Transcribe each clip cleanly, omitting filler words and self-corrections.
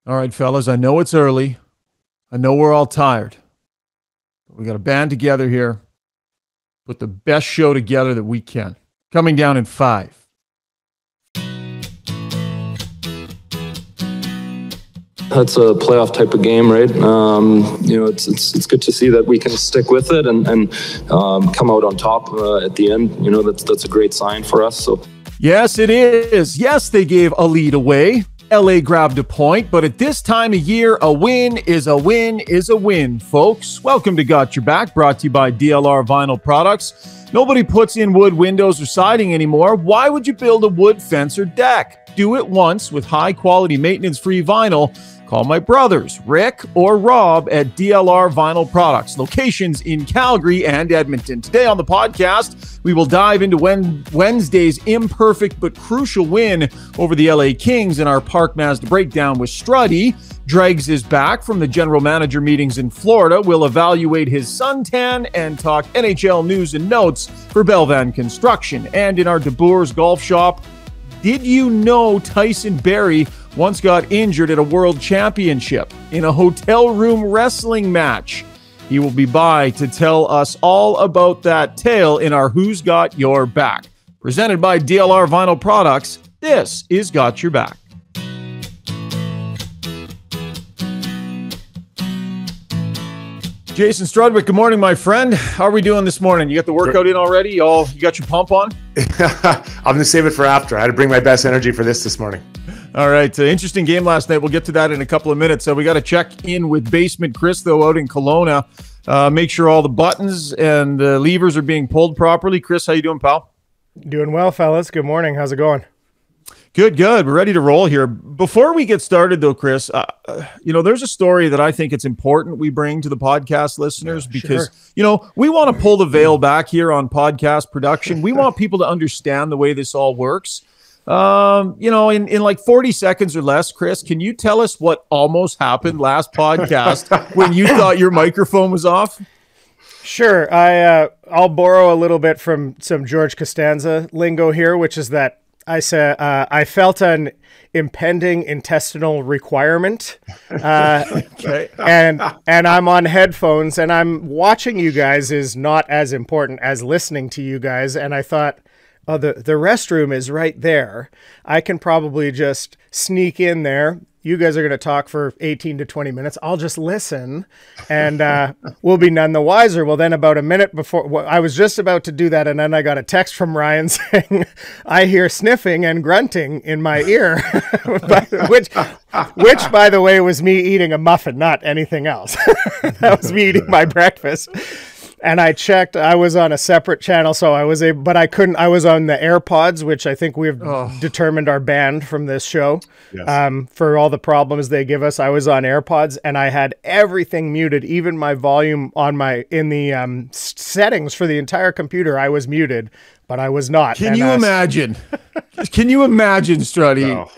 All right, fellas, I know it's early. I know we're all tired. But we got to band together here, put the best show together that we can. Coming down in 5. That's a playoff type of game, right? It's good to see that we can stick with it and come out on top at the end. That's a great sign for us. So, yes, it is. Yes, they gave a lead away. LA grabbed a point, but at this time of year, a win is a win is a win, folks. Welcome to Got Your Back, brought to you by DLR Vinyl Products. Nobody puts in wood windows or siding anymore. Why would you build a wood fence or deck? Do it once with high-quality, maintenance-free vinyl. Call my brothers, Rick or Rob, at DLR Vinyl Products, locations in Calgary and Edmonton. Today on the podcast, we will dive into Wednesday's imperfect but crucial win over the LA Kings in our Park Mazda breakdown with Struddy. Dregs is back from the general manager meetings in Florida. We'll evaluate his suntan and talk NHL news and notes for Belvan Construction. And in our De Boers Golf Shop, did you know Tyson Barrie once got injured at a world championship in a hotel room wrestling match? He will be by to tell us all about that tale in our Who's Got Your Back. Presented by DLR Vinyl Products, this is Got Your Back. Jason Strudwick, good morning, my friend. How are we doing this morning? You got the workout in already? You got your pump on? I'm going to save it for after. I had to bring my best energy for this morning. All right. Interesting game last night. We'll get to that in a couple of minutes. We got to check in with Basement Chris, though, out in Kelowna. Make sure all the buttons and levers are being pulled properly. Chris, how you doing, pal? Doing well, fellas. Good morning. How's it going? Good. We're ready to roll here. Before we get started, though, Chris, there's a story that I think it's important we bring to the podcast listeners because, we want to pull the veil back here on podcast production. We want people to understand the way this all works. In like 40 seconds or less, Chris, can you tell us what almost happened last podcast when you thought your microphone was off? Sure. I'll borrow a little bit from some George Costanza lingo here, which is that I said I felt an impending intestinal requirement, okay. and I'm on headphones, and I'm watching you guys is not as important as listening to you guys, and I thought, oh, the restroom is right there. I can probably just sneak in there. You guys are going to talk for 18 to 20 minutes. I'll just listen, and we'll be none the wiser. Well, then about a minute before, I was just about to do that, and then I got a text from Ryan saying, I hear sniffing and grunting in my ear, which, by the way, was me eating a muffin, not anything else. That was me eating my breakfast. And I checked, I was on a separate channel, so I was able, but I couldn't, I was on the AirPods, which I think we've determined are banned from this show. Yes. For all the problems they give us. I was on AirPods and I had everything muted, even my volume in the settings for the entire computer, I was muted, but I was not. Can you imagine? Can you imagine, Struddy? No.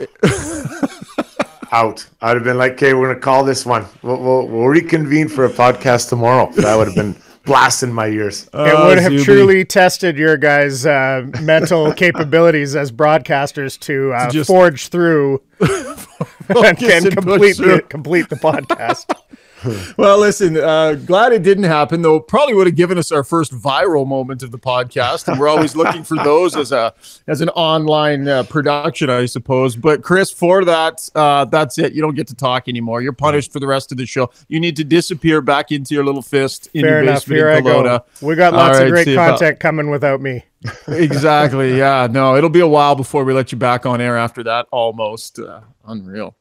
Out. I'd have been like, okay, we're going to call this one. We'll reconvene for a podcast tomorrow. That would have been blasting my ears. It would have truly tested your guys' mental capabilities as broadcasters to forge through and complete the podcast. Well, listen, glad it didn't happen, though. Probably would have given us our first viral moment of the podcast, and we're always looking for those as an online production, I suppose. But Chris, for that, that's it. You don't get to talk anymore. You're punished for the rest of the show. You need to disappear back into your little fist in your basement in Kelowna. We got lots of great content coming without me. Exactly. Yeah. No, it'll be a while before we let you back on air after that. Almost unreal.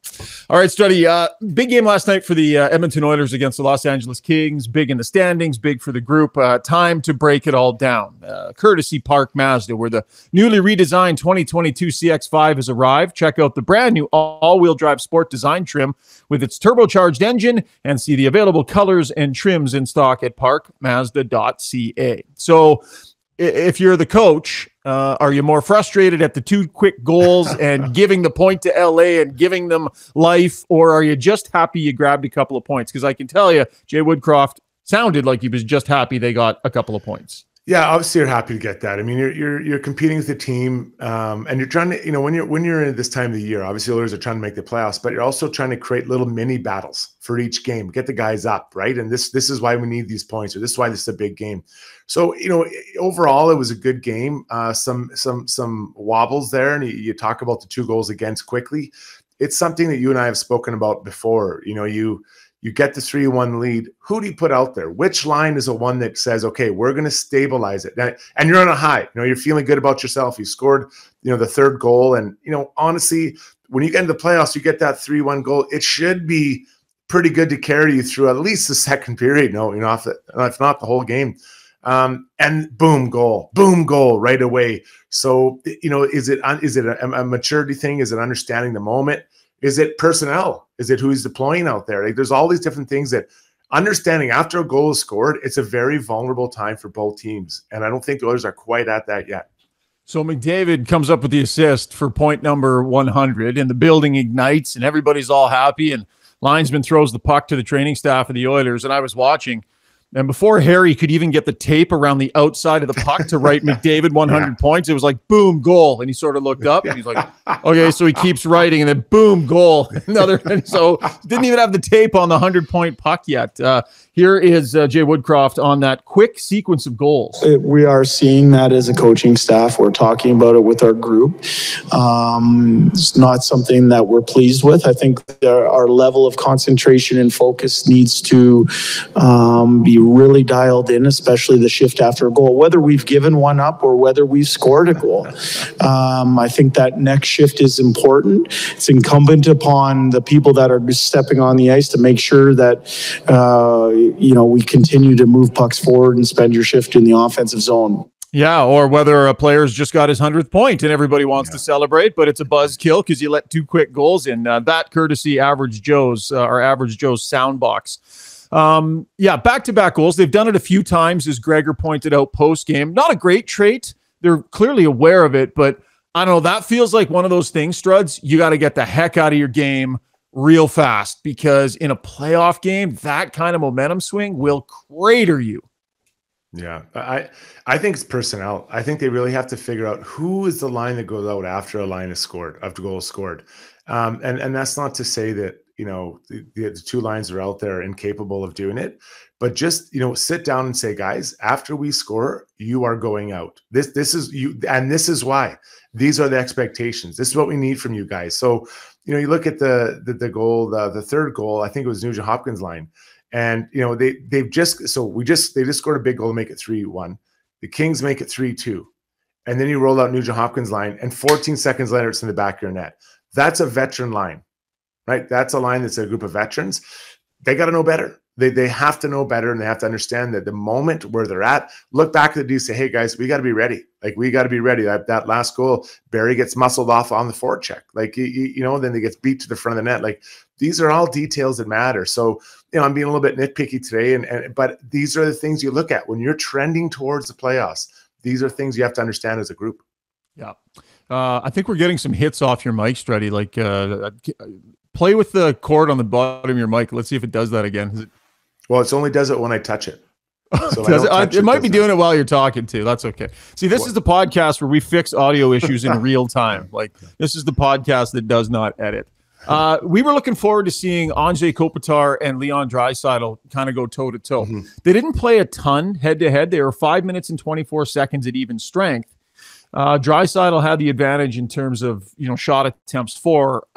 All right, Struddy. Big game last night for the Edmonton Oilers against the Los Angeles Kings. Big in the standings, big for the group. Time to break it all down. Courtesy Park Mazda, where the newly redesigned 2022 CX-5 has arrived. Check out the brand new all-wheel drive sport design trim with its turbocharged engine and see the available colors and trims in stock at parkmazda.ca. So, if you're the coach, are you more frustrated at the 2 quick goals and giving the point to LA and giving them life, or are you just happy you grabbed a couple of points? Because I can tell you, Jay Woodcroft sounded like he was just happy they got a couple of points. Yeah, obviously you're happy to get that. I mean, you're competing with the team, and you're trying to, when you're in this time of the year, obviously the Oilers are trying to make the playoffs, but you're also trying to create little mini battles for each game, get the guys up, right? And this is why we need these points, or this is why this is a big game. So overall, it was a good game. Some wobbles there, and you talk about the 2 goals against quickly. It's something that you and I have spoken about before. You get the 3-1 lead. Who do you put out there? Which line is the one that says, okay, we're going to stabilize it? And you're on a high. You're feeling good about yourself. You scored, the 3rd goal. And, honestly, when you get into the playoffs, you get that 3-1 goal. It should be pretty good to carry you through at least the second period. If not the whole game. And boom goal right away. So, is it a maturity thing? Is it understanding the moment? Is it personnel? Is it who he's deploying out there? Like, there's all these different things that understanding after a goal is scored, it's a very vulnerable time for both teams. And I don't think the Oilers are quite at that yet. So McDavid comes up with the assist for point number 100, and the building ignites, and everybody's all happy, and linesman throws the puck to the training staff of the Oilers, and I was watching. And before Harry could even get the tape around the outside of the puck to write McDavid 100 points, it was like, boom, goal. And he sort of looked up and he's like, okay, so he keeps writing and then boom, goal. And so didn't even have the tape on the 100-point puck yet. Here is Jay Woodcroft on that quick sequence of goals. We are seeing that as a coaching staff. We're talking about it with our group. It's not something that we're pleased with. I think our level of concentration and focus needs to be really dialed in, especially the shift after a goal, whether we've given one up or whether we've scored a goal. I think that next shift is important. It's incumbent upon the people that are stepping on the ice to make sure that we continue to move pucks forward and spend your shift in the offensive zone. Yeah, or whether a player's just got his 100th point and everybody wants to celebrate, but it's a buzzkill because you let 2 quick goals in. That courtesy Average Joe's soundbox. Back-to-back goals. They've done it a few times, as Gregor pointed out post-game. Not a great trait. They're clearly aware of it, but I don't know. That feels like one of those things, Struds. You got to get the heck out of your game real fast, because in a playoff game, that kind of momentum swing will crater you. Yeah, I think it's personnel. I think they really have to figure out who is the line that goes out after a line is scored, after goal is scored. And that's not to say that, the 2 lines are out there incapable of doing it, but just, sit down and say, guys, after we score, you are going out. This is you, and this is why. These are the expectations. This is what we need from you guys. So, you look at the goal, the 3rd goal, I think it was Nugent Hopkins' line. And, they just scored a big goal to make it 3-1. The Kings make it 3-2. And then you roll out Nugent Hopkins' line, and 14 seconds later, it's in the back of your net. That's a veteran line, right? That's a line that's a group of veterans. They got to know better. They have to know better, and they have to understand that the moment where they're at, look back at the D, say, hey, guys, we got to be ready. Like, we got to be ready. That last goal, Barry gets muscled off on the forecheck. Like, then they gets beat to the front of the net. Like, these are all details that matter. So, I'm being a little bit nitpicky today, but these are the things you look at when you're trending towards the playoffs. These are things you have to understand as a group. Yeah. I think we're getting some hits off your mic, Struddy. Like, play with the cord on the bottom of your mic. Let's see if it does that again. Well, it only does it when I touch it. So it might be doing it while you're talking too. That's okay. See, this is the podcast where we fix audio issues in real time. Like, this is the podcast that does not edit. We were looking forward to seeing Anze Kopitar and Leon Draisaitl kind of go toe-to-toe. Mm-hmm. They didn't play a ton head-to-head. They were 5 minutes and 24 seconds at even strength. Draisaitl had the advantage in terms of, shot attempts for.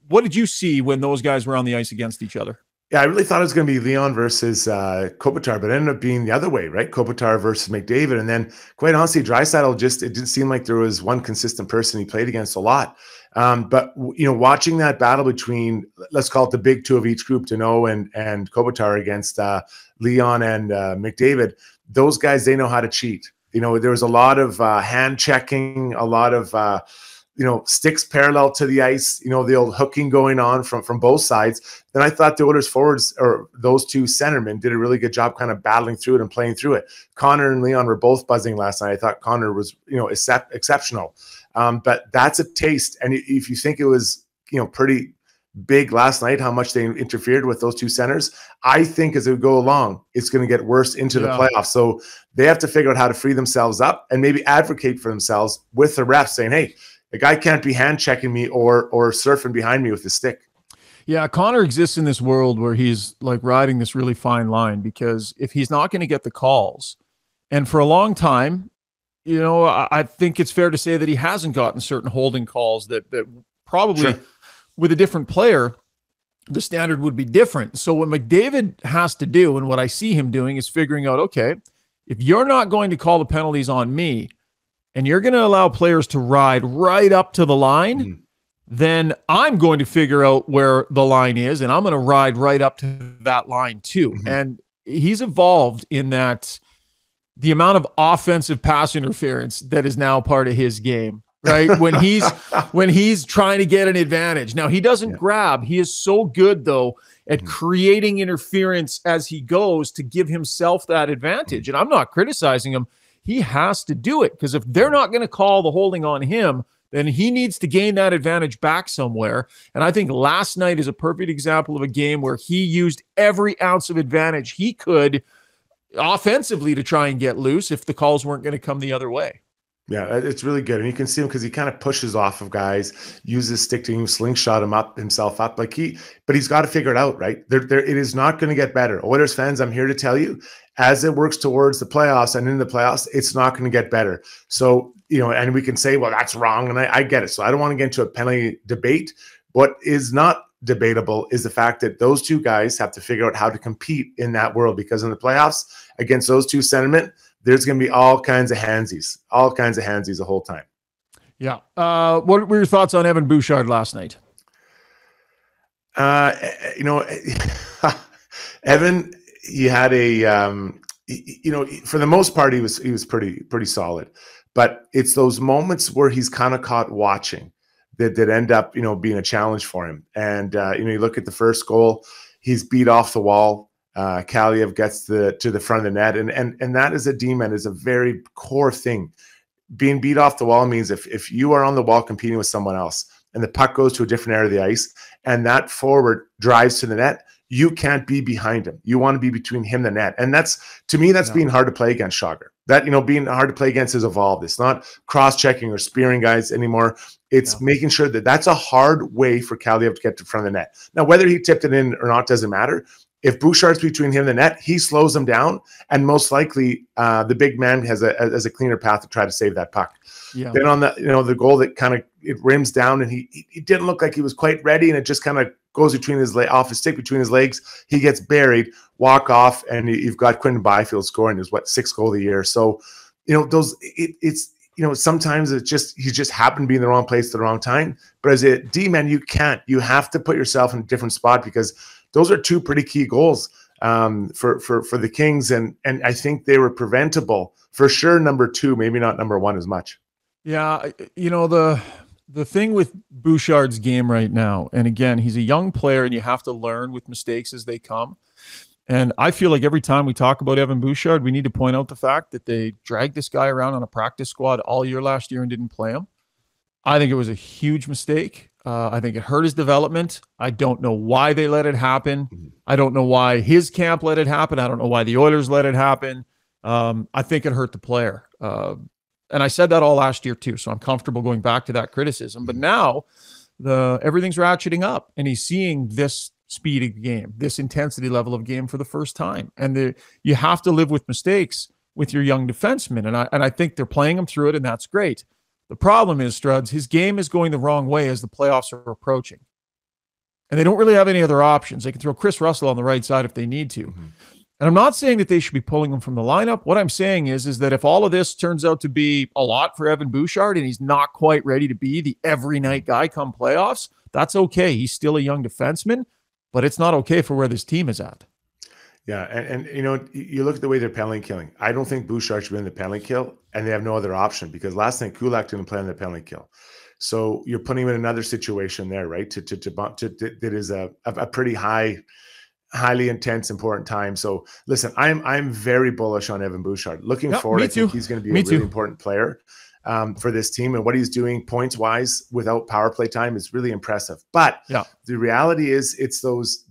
What did you see when those guys were on the ice against each other? Yeah, I really thought it was going to be Leon versus Kopitar, but it ended up being the other way, right? Kopitar versus McDavid. And then, quite honestly, Draisaitl it didn't seem like there was one consistent person he played against a lot. But, watching that battle between, let's call it the big 2 of each group, Danault and Kopitar against Leon and McDavid, those guys, they know how to cheat. There was a lot of hand checking, a lot of sticks parallel to the ice, the old hooking going on from both sides. Then I thought the Oilers forwards, or those 2 centermen, did a really good job kind of battling through it and playing through it. Connor and Leon were both buzzing last night. I thought Connor was, exceptional. But that's a taste. And if you think it was, pretty big last night, how much they interfered with those two centers. I think as we go along, it's going to get worse into the playoffs. So they have to figure out how to free themselves up and maybe advocate for themselves with the refs saying, hey, the guy can't be hand checking me or surfing behind me with his stick. Yeah, Connor exists in this world where he's like riding this really fine line, because if he's not going to get the calls, and for a long time, you know, I think it's fair to say that he hasn't gotten certain holding calls that probably with a different player, the standard would be different. So what McDavid has to do, and what I see him doing, is figuring out, okay, if you're not going to call the penalties on me and you're going to allow players to ride right up to the line, then I'm going to figure out where the line is, and I'm going to ride right up to that line too. And he's evolved in that the amount of offensive pass interference that is now part of his game, right? when he's trying to get an advantage. Now, he doesn't grab. He is so good, though, at creating interference as he goes to give himself that advantage. And I'm not criticizing him. He has to do it, because if they're not going to call the holding on him, then he needs to gain that advantage back somewhere. And I think last night is a perfect example of a game where he used every ounce of advantage he could offensively to try and get loose if the calls weren't going to come the other way. Yeah, it's really good. And you can see him because he kind of pushes off of guys, uses stick to him, slingshot himself up. But he's got to figure it out, right? It is not going to get better. Oilers fans, I'm here to tell you, as it works towards the playoffs and in the playoffs, it's not going to get better. So, you know, and we can say, well, that's wrong. And I get it. So I don't want to get into a penalty debate. What is not debatable is the fact that those two guys have to figure out how to compete in that world, because in the playoffs against those two centermen, there's going to be all kinds of handsies the whole time. Yeah. What were your thoughts on Evan Bouchard last night? You know, Evan, he had a, you know, for the most part, he was pretty solid. But it's those moments where he's kind of caught watching that end up, you know, being a challenge for him. And, you know, you look at the first goal, he's beat off the wall. Kaliev gets to the front of the net. And that is a D-man, is a very core thing. Being beat off the wall means if you are on the wall competing with someone else and the puck goes to a different area of the ice and that forward drives to the net, you can't be behind him. You want to be between him and the net. And that's, to me, that's being hard to play against Chager. That, you know, being hard to play against has evolved. It's not cross-checking or spearing guys anymore. It's making sure that that's a hard way for Kaliev to get to front of the net. Now, whether he tipped it in or not doesn't matter. If Bouchard's between him and the net, he slows him down, and most likely the big man has a cleaner path to try to save that puck. Yeah. Then on the, you know, the goal that kind of it rims down, and he didn't look like he was quite ready, and it just kind of goes between his off his stick between his legs. He gets buried, walk off, and you've got Quinton Byfield scoring his 6th goal of the year. So, you know, those it's you know, sometimes it's just he just happened to be in the wrong place at the wrong time. But as a D-man, you have to put yourself in a different spot, because those are two pretty key goals for the Kings, and I think they were preventable for sure. Number 2, maybe not number 1 as much. Yeah, you know, the thing with Bouchard's game right now, and again, he's a young player, and you have to learn with mistakes as they come. And I feel like every time we talk about Evan Bouchard, we need to point out the fact that they dragged this guy around on a practice squad all year last year and didn't play him. I think it was a huge mistake. I think it hurt his development. I don't know why they let it happen. I don't know why his camp let it happen. I don't know why the Oilers let it happen. I think it hurt the player. And I said that all last year too, so I'm comfortable going back to that criticism. But now everything's ratcheting up, and he's seeing this speed of game, this intensity level of game for the first time. And you have to live with mistakes with your young defensemen. And I think they're playing him through it, and that's great. The problem is, Struds, his game is going the wrong way as the playoffs are approaching. And they don't really have any other options. They can throw Chris Russell on the right side if they need to. And I'm not saying that they should be pulling him from the lineup. What I'm saying is that if all of this turns out to be a lot for Evan Bouchard and he's not quite ready to be the every night guy come playoffs, that's okay. He's still a young defenseman, but it's not okay for where this team is at. Yeah, and you know, you look at the way they're penalty killing. I don't think Bouchard should win the penalty kill, and they have no other option, because last night Kulak didn't play on the penalty kill. So you're putting him in another situation there, right? That is a pretty highly intense, important time. So listen, I'm very bullish on Evan Bouchard. Looking forward, I think he's going to be a really important player. for this team, and what he's doing points wise without power play time is really impressive. But the reality is, it's those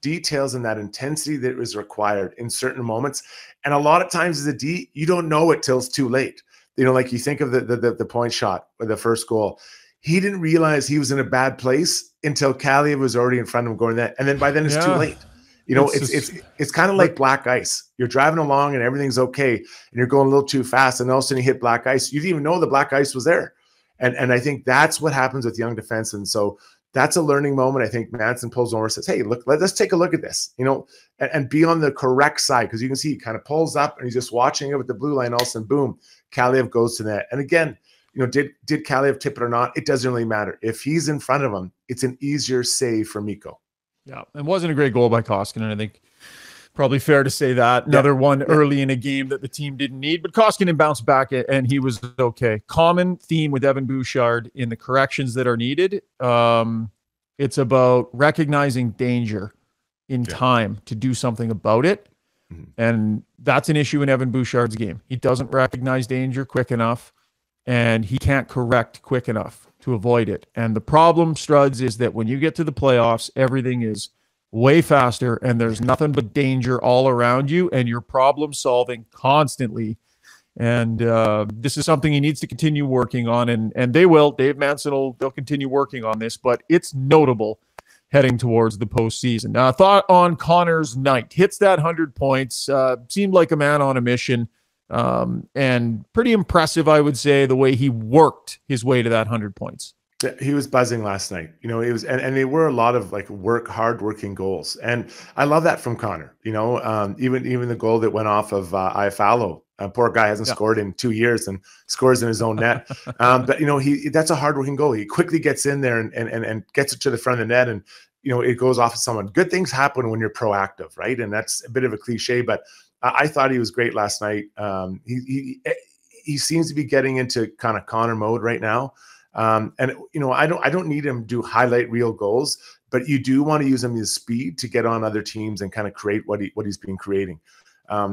details and that intensity that was required in certain moments. And a lot of times as a D, you don't know it till it's too late. You know, like you think of the point shot or the first goal. He didn't realize he was in a bad place until Kaliyev was already in front of him going that. And then by then it's too late. You know, it's kind of like black ice. You're driving along and everything's okay, and you're going a little too fast, and all of a sudden you hit black ice. You didn't even know the black ice was there. And I think that's what happens with young defense. And so that's a learning moment. I think Manson pulls over and says, hey, look, let's take a look at this, you know, and be on the correct side. Because you can see he kind of pulls up and he's just watching it with the blue line. All of a sudden, boom, Kaliyev goes to net. And again, you know, did Kaliyev tip it or not? It doesn't really matter. If he's in front of him, it's an easier save for Mikko. Yeah, it wasn't a great goal by Koskinen. I think probably fair to say that. Another one early in a game that the team didn't need, but Koskinen bounced back and he was okay. Common theme with Evan Bouchard in the corrections that are needed. It's about recognizing danger in time to do something about it. And that's an issue in Evan Bouchard's game. He doesn't recognize danger quick enough, and he can't correct quick enough to avoid it. And the problem, Struds, is that when you get to the playoffs, everything is way faster and there's nothing but danger all around you, and you're problem solving constantly. And this is something he needs to continue working on, and they will. Dave Manson they'll continue working on this, but it's notable heading towards the postseason. Now, thought on Connor's night. Hits that 100 points. Seemed like a man on a mission. And pretty impressive, I would say, the way he worked his way to that 100 points. He was buzzing last night. You know, it was, and they were a lot of like hard-working goals. And I love that from Connor. You know, even the goal that went off of Iafallo. Poor guy hasn't scored in 2 years and scores in his own net. But, you know, that's a hardworking goal. He quickly gets in there and gets it to the front of the net, and, you know, it goes off of someone. Good things happen when you're proactive, right? And that's a bit of a cliche, but I thought he was great last night. He seems to be getting into kind of Connor mode right now. And, you know, I don't need him to do highlight reel goals, but you do want to use him his speed to get on other teams and kind of create what he's been creating.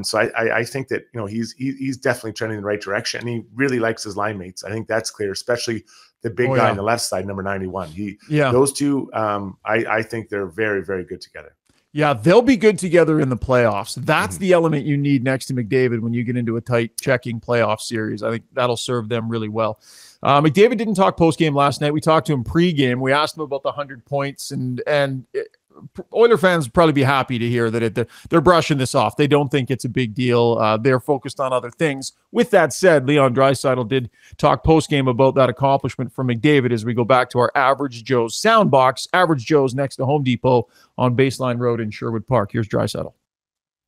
So I think that, you know, he's definitely trending in the right direction, and he really likes his line mates. I think that's clear, especially the big guy on the left side, number 91. Those two, I think they're very, very good together. Yeah, they'll be good together in the playoffs. That's the element you need next to McDavid when you get into a tight checking playoff series. I think that'll serve them really well. McDavid didn't talk post-game last night. We talked to him pre-game. We asked him about the 100 points, and Oiler fans would probably be happy to hear that they're brushing this off. They don't think it's a big deal. They're focused on other things. With that said, Leon Draisaitl did talk post-game about that accomplishment from McDavid as we go back to our Average Joe's Soundbox. Average Joe's next to Home Depot on Baseline Road in Sherwood Park. Here's Draisaitl.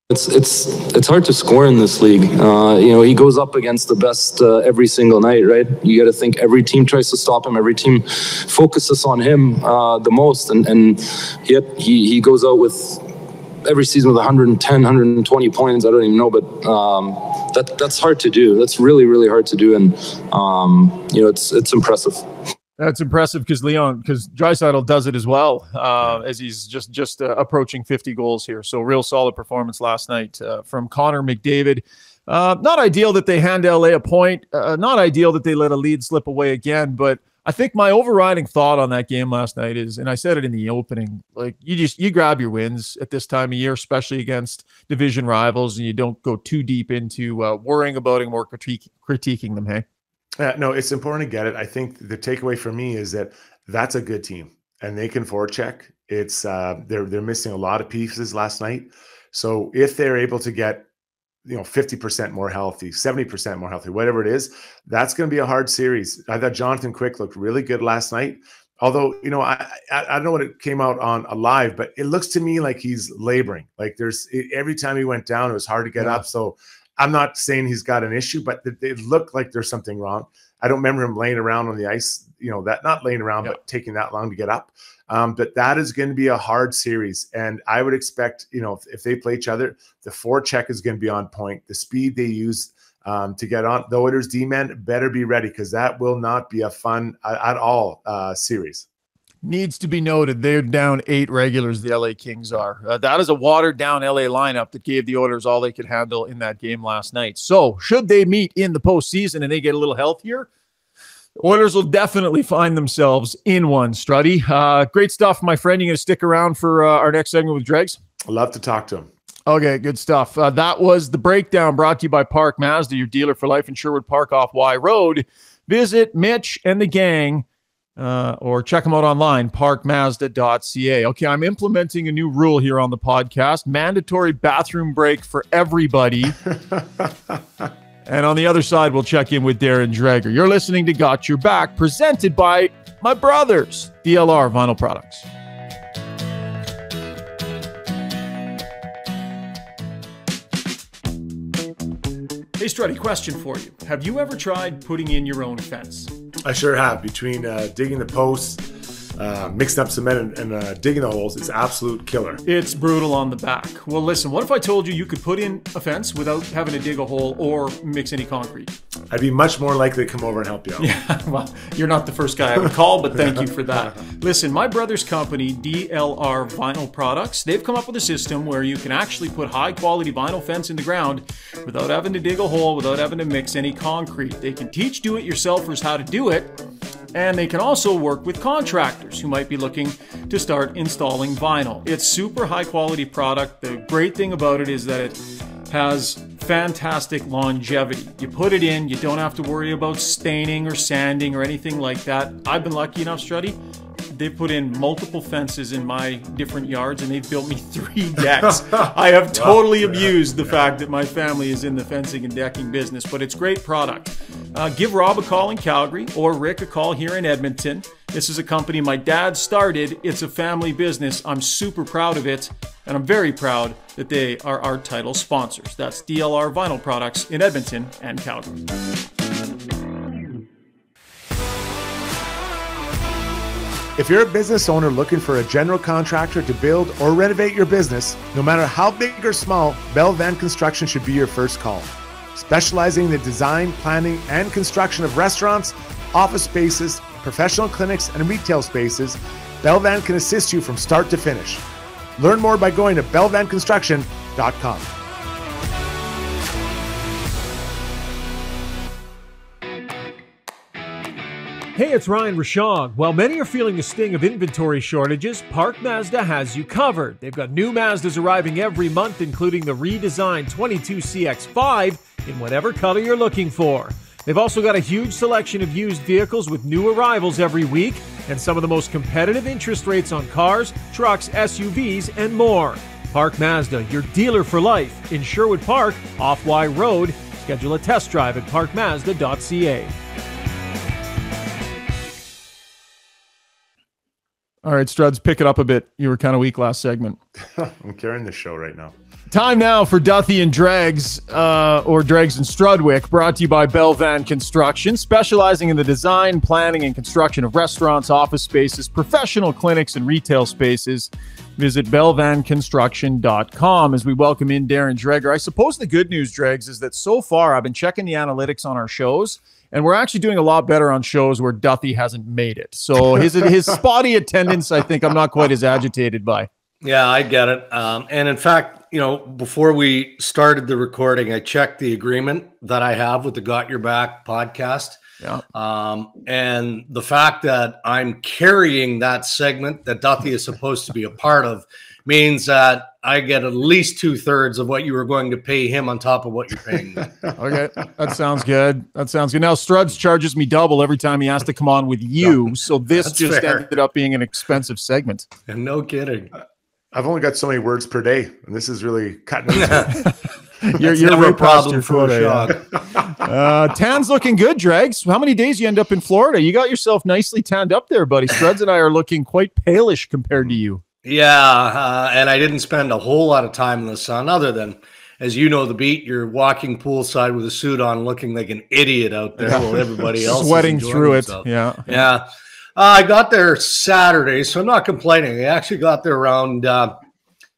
It's hard to score in this league. You know, he goes up against the best every single night, right? You got to think every team tries to stop him. Every team focuses on him the most, and yet he goes out with every season with 110, 120 points. I don't even know, but that's hard to do. That's really, really hard to do, and you know, it's impressive. That's impressive because Draisaitl does it as well, as he's just approaching 50 goals here. So real solid performance last night from Connor McDavid. Not ideal that they hand LA a point. Not ideal that they let a lead slip away again. But I think my overriding thought on that game last night is, and I said it in the opening, like you grab your wins at this time of year, especially against division rivals, and you don't go too deep into worrying about them or critiquing them. Hey. No, it's important to get it. I think the takeaway for me is that that's a good team, and they can forecheck. It's they're missing a lot of pieces last night. So if they're able to get, you know, 50% more healthy, 70% more healthy, whatever it is, that's going to be a hard series. I thought Jonathan Quick looked really good last night. Although, you know, I don't know what it came out on live, but it looks to me like he's laboring. Like every time he went down, it was hard to get up. So I'm not saying he's got an issue, but it looked like there's something wrong. I don't remember him laying around on the ice, you know, that not laying around, but taking that long to get up. But that is going to be a hard series. And I would expect, you know, if they play each other, the forecheck is going to be on point. The speed they use to get on the Oilers D-men better be ready, because that will not be a fun at all series. Needs to be noted, they're down 8 regulars, the LA Kings are. That is a watered-down LA lineup that gave the Oilers all they could handle in that game last night. So, should they meet in the postseason and they get a little healthier, the Oilers will definitely find themselves in one, Struddy. Great stuff, my friend. You going to stick around for our next segment with Dregs? I'd love to talk to him. Okay, good stuff. That was The Breakdown, brought to you by Park Mazda, your dealer for life in Sherwood Park off Y Road. Visit Mitch and the gang or check them out online, parkmazda.ca. Okay, I'm implementing a new rule here on the podcast. Mandatory bathroom break for everybody. And on the other side, we'll check in with Darren Dreger. You're listening to Got Your Back, presented by my brothers, DLR Vinyl Products. Hey, Struddy, question for you. Have you ever tried putting in your own fence? I sure have. Between digging the posts, mixing up cement and digging the holes, it's absolute killer. It's brutal on the back. Well, listen, what if I told you you could put in a fence without having to dig a hole or mix any concrete? I'd be much more likely to come over and help you out. Yeah, well, you're not the first guy I would call, but thank you for that. Listen, my brother's company, DLR Vinyl Products, they've come up with a system where you can actually put high-quality vinyl fence in the ground without having to dig a hole, without having to mix any concrete. They can teach do-it-yourselfers how to do it, and they can also work with contractors who might be looking to start installing vinyl. It's super high-quality product. The great thing about it is that it has fantastic longevity. You put it in, you don't have to worry about staining or sanding or anything like that. I've been lucky enough, Struddy. They've put in multiple fences in my different yards, and they've built me 3 decks. I have totally abused the fact that my family is in the fencing and decking business, but it's great product. Give Rob a call in Calgary or Rick a call here in Edmonton. This is a company my dad started. It's a family business. I'm super proud of it, and I'm very proud that they are our title sponsors. That's DLR Vinyl Products in Edmonton and Calgary. If you're a business owner looking for a general contractor to build or renovate your business, no matter how big or small, Bell Van Construction should be your first call. Specializing in the design, planning, and construction of restaurants, office spaces, professional clinics, and retail spaces, Bell Van can assist you from start to finish. Learn more by going to bellvanconstruction.com. Hey, it's Ryan Rashog. While many are feeling the sting of inventory shortages, Park Mazda has you covered. They've got new Mazdas arriving every month, including the redesigned 22CX5 in whatever color you're looking for. They've also got a huge selection of used vehicles with new arrivals every week and some of the most competitive interest rates on cars, trucks, SUVs, and more. Park Mazda, your dealer for life in Sherwood Park off Y Road. Schedule a test drive at parkmazda.ca. All right, Struds, pick it up a bit. You were kind of weak last segment. I'm carrying the show right now. Time now for Duthie and Dregs, or Dregs and Strudwick, brought to you by Bell Van Construction, specializing in the design, planning, and construction of restaurants, office spaces, professional clinics, and retail spaces. Visit bellvanconstruction.com as we welcome in Darren Dreger. I suppose the good news, Dregs, is that so far I've been checking the analytics on our shows, and we're actually doing a lot better on shows where Duthie hasn't made it. So his spotty attendance, I think I'm not quite as agitated by. Yeah, I get it. And in fact, you know, before we started the recording, I checked the agreement that I have with the Got Your Back podcast. Yeah. And the fact that I'm carrying that segment that Duthie is supposed to be a part of means that I get at least 2/3 of what you were going to pay him on top of what you're paying me. Okay, that sounds good. That sounds good. Now, Struds charges me double every time he has to come on with you, so this That's just fair. ended up being an expensive segment. And no kidding. I've only got so many words per day, and this is really cutting into it. You're Never way a problem past your for a quota, shot. Tan's looking good, Dregs. How many days you end up in Florida? You got yourself nicely tanned up there, buddy. Struds and I are looking quite palish compared to you. Yeah, and I didn't spend a whole lot of time in the sun other than, as you know, the beat, you're walking poolside with a suit on looking like an idiot out there while everybody else Sweating is enjoying through themselves. it. Yeah. Yeah. I got there Saturday, so I'm not complaining. I actually got there around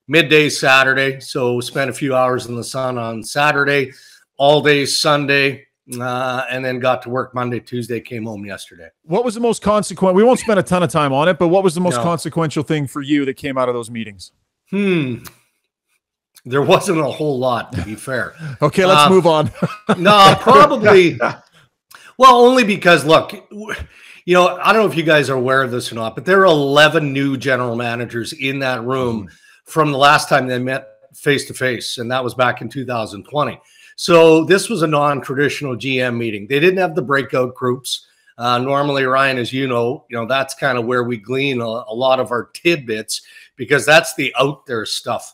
midday Saturday, so spent a few hours in the sun on Saturday, all day Sunday, and then got to work Monday, Tuesday, came home yesterday. What was the most consequential? We won't spend a ton of time on it, but what was the most consequential thing for you that came out of those meetings? There wasn't a whole lot, to be fair. Okay, let's move on. No, probably. Well, only because, look, you know, I don't know if you guys are aware of this or not, but there are 11 new general managers in that room from the last time they met face-to-face, and that was back in 2020. So this was a non-traditional GM meeting. They didn't have the breakout groups. Normally, Ryan, as you know, that's kind of where we glean a lot of our tidbits, because that's the out there stuff.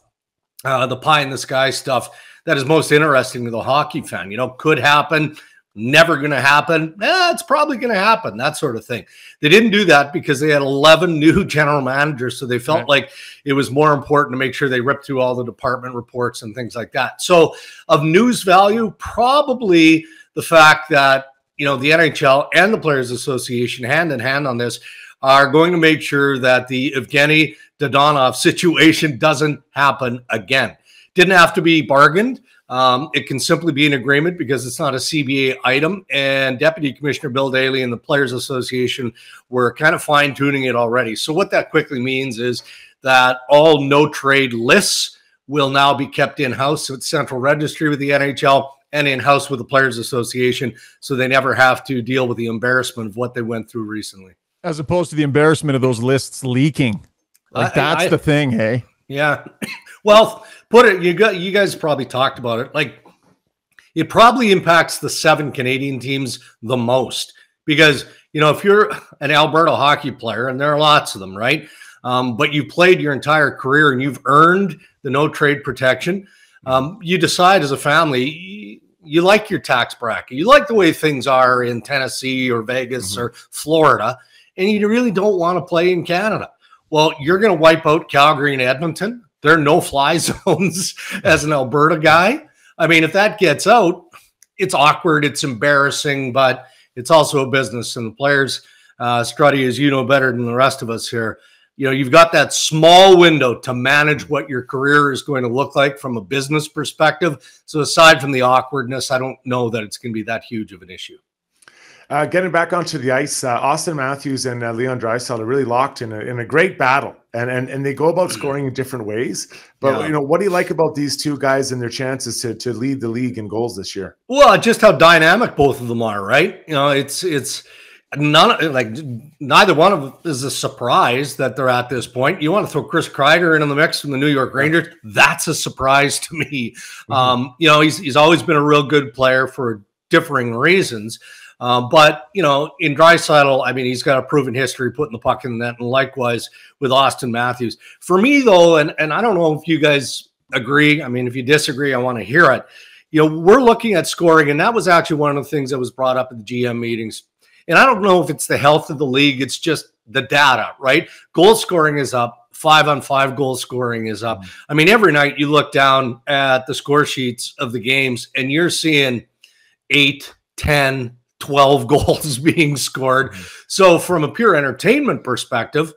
The pie in the sky stuff that is most interesting to the hockey fan. Could happen, never going to happen. It's probably going to happen, that sort of thing. They didn't do that because they had 11 new general managers, so they felt like it was more important to make sure they ripped through all the department reports and things like that. So of news value, probably the fact that, the NHL and the Players Association, hand in hand on this, are going to make sure that the Evgeny Dadonov situation doesn't happen again. Didn't have to be bargained. It can simply be an agreement because it's not a CBA item. And Deputy Commissioner Bill Daly and the Players Association were kind of fine-tuning it already. So what that quickly means is that all no-trade lists will now be kept in-house at Central Registry with the NHL and in-house with the Players Association, so they never have to deal with the embarrassment of what they went through recently. As opposed to the embarrassment of those lists leaking. That's the thing, hey? Yeah. Well, you guys probably talked about it. Like, it probably impacts the 7 Canadian teams the most because, if you're an Alberta hockey player, and there are lots of them, right? But you played your entire career and you've earned the no trade protection. You decide as a family, you like your tax bracket. You like the way things are in Tennessee or Vegas or Florida, and you really don't want to play in Canada. Well, you're going to wipe out Calgary and Edmonton. There are no-fly zones as an Alberta guy. I mean, if that gets out, it's awkward, it's embarrassing, but it's also a business. And the players, Struddy, as you know better than the rest of us here, you've got that small window to manage what your career is going to look like from a business perspective. So aside from the awkwardness, I don't know that it's going to be that huge of an issue. Getting back onto the ice, Austin Matthews and Leon Draisaitl are really locked in a great battle, and they go about scoring in different ways. But what do you like about these two guys and their chances to lead the league in goals this year? Well, just how dynamic both of them are, right? It's neither one of them is a surprise that they're at this point. You want to throw Chris Kreider in the mix from the New York Rangers? That's a surprise to me. He's always been a real good player for differing reasons. But, in Draisaitl, I mean, he's got a proven history putting the puck in the net, and likewise with Austin Matthews. For me, though, and I don't know if you guys agree. I mean, if you disagree, I want to hear it. We're looking at scoring, and that was actually one of the things that was brought up at the GM meetings. And I don't know if it's the health of the league. It's just the data, right? Goal scoring is up. 5-on-5 goal scoring is up. I mean, every night you look down at the score sheets of the games, and you're seeing 8, 10, 12 goals being scored. So from a pure entertainment perspective,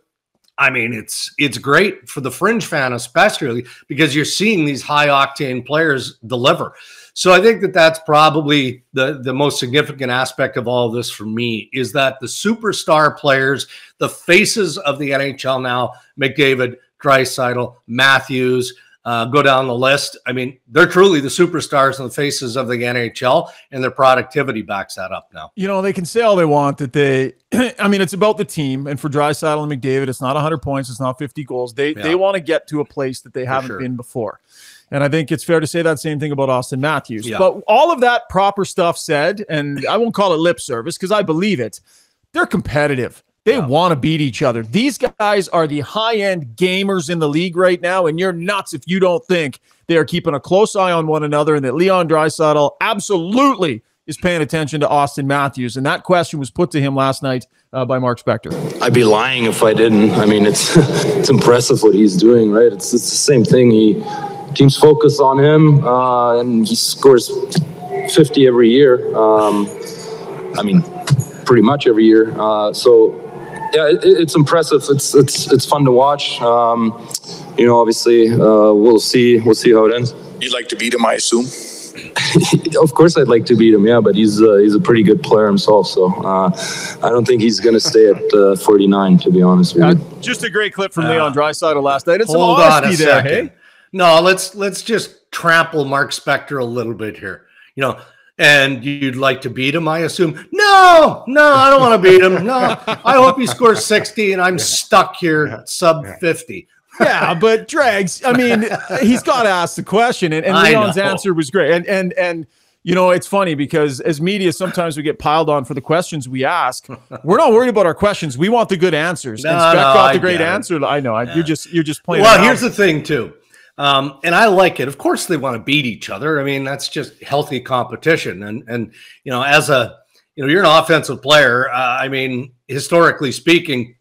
I mean, it's great for the fringe fan, especially because you're seeing these high octane players deliver. So I think that's probably the most significant aspect of all of this for me, is that the superstar players, the faces of the NHL now, McDavid, Draisaitl, Matthews, go down the list. I mean, they're truly the superstars and the faces of the NHL, and their productivity backs that up now. They can say all they want that it's about the team. And for Draisaitl and McDavid, it's not 100 points. It's not 50 goals. They want to get to a place that they haven't been before. And I think it's fair to say that same thing about Austin Matthews. Yeah. But all of that proper stuff said, and I won't call it lip service because I believe it, they're competitive. They want to beat each other. These guys are the high-end gamers in the league right now, and you're nuts if you don't think they are keeping a close eye on one another and that Leon Draisaitl absolutely is paying attention to Austin Matthews. And that question was put to him last night by Mark Spector. I'd be lying if I didn't. I mean, it's impressive what he's doing, right? It's the same thing. Teams focus on him, and he scores 50 every year. Pretty much every year. Yeah, it's impressive. It's fun to watch. Obviously, we'll see how it ends. You'd like to beat him, I assume. of course I'd like to beat him, yeah, but he's a pretty good player himself, so I don't think he's going to stay at 49, to be honest with you. Just a great clip from Leon Draisaitl last night. It's some Hold on a honesty there, second. hey? No, let's just trample Mark Spector a little bit here. You know, and you'd like to beat him, I assume? No, I don't want to beat him. No, I hope he scores 60 and I'm stuck here sub 50. Yeah, but Drags, I mean, he's got to ask the question, and Leon's answer was great. And you know, it's funny because as media, sometimes we get piled on for the questions we ask. We're not worried about our questions. We want the good answers. And Spec got the great answer. I know. You're just playing. Well, here's the thing too. And I like it. Of course, they want to beat each other. I mean, that's just healthy competition. And you know, as you're an offensive player. I mean, historically speaking,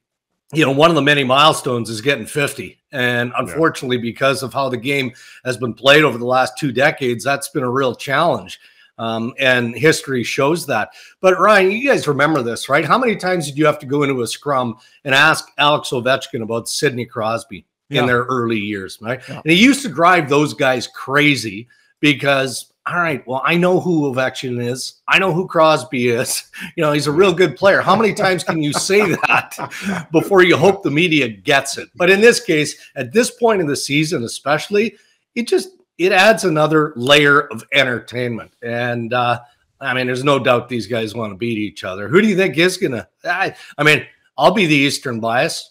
you know, one of the many milestones is getting 50. And unfortunately, because of how the game has been played over the last 2 decades, that's been a real challenge. And history shows that. But Ryan, you guys remember this, right? How many times did you have to go into a scrum and ask Alex Ovechkin about Sidney Crosby in their early years, right? Yeah. And he used to drive those guys crazy because, all right, well, I know who Ovechkin is. I know who Crosby is. You know, he's a real good player. How many times can you say that before you hope the media gets it? But in this case, at this point in the season especially, it adds another layer of entertainment. And, I mean, there's no doubt these guys want to beat each other. Who do you think is going to – I mean, I'll be the Eastern bias.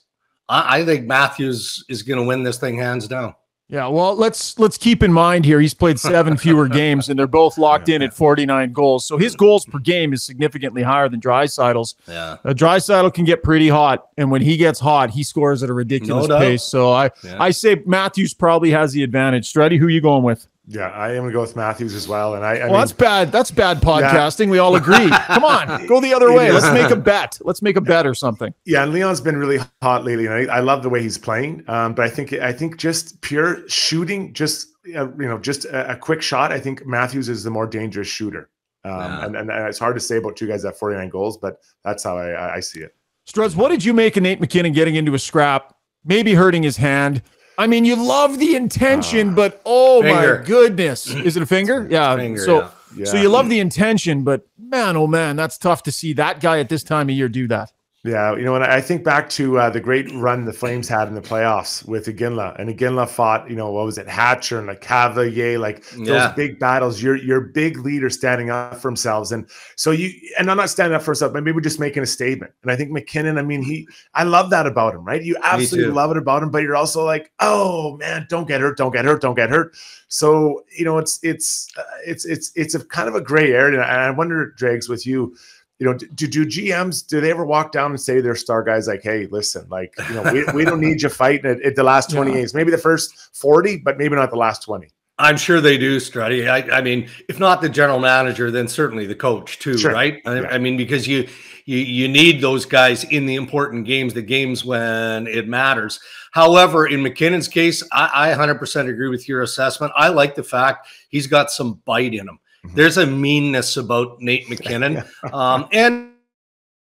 I think Matthews is going to win this thing hands down. Yeah, well, let's keep in mind here, he's played 7 fewer games, and they're both locked in at 49 goals. So his goals per game is significantly higher than Draisaitl's. Yeah. Draisaitl can get pretty hot, and when he gets hot, he scores at a ridiculous pace. So I say Matthews probably has the advantage. Struddy, who are you going with? Yeah, I am going to go with Matthews as well. And I mean, that's bad. That's bad podcasting. We all agree. Come on, go the other way. Let's make a bet. Let's make a bet or something. Yeah, and Leon's been really hot lately, and I love the way he's playing. But I think just pure shooting, just a quick shot. I think Matthews is the more dangerous shooter. And it's hard to say about 2 guys at 49 goals, but that's how I see it. Struds, what did you make of Nate MacKinnon getting into a scrap, maybe hurting his hand? I mean, you love the intention, but finger. My goodness. Is it a finger? Yeah. Finger, so you love the intention, but man, oh man, that's tough to see that guy at this time of year do that. Yeah, you know, and I think back to the great run the Flames had in the playoffs with Iginla, and Iginla fought, you know, what was it, Hatcher and Cavalier, those big battles. Your big leader standing up for themselves, and so and I'm not standing up for myself, but maybe we're just making a statement. And I think MacKinnon, I mean, I love that about him, right? You absolutely love it about him, but you're also like, oh man, don't get hurt. So you know, it's a kind of a gray area, and I wonder, Dregs, with you. You know, do GMs, do they ever walk down and say to their star guys like, hey, listen, like, you know, we don't need you fighting at the last 20 games, maybe the first 40, but maybe not the last 20. I'm sure they do, Struddy. I mean, if not the general manager, then certainly the coach too, right? I mean, because you need those guys in the important games, the games when it matters. However, in MacKinnon's case, I 100% agree with your assessment. I like the fact he's got some bite in him. There's a meanness about Nate MacKinnon, and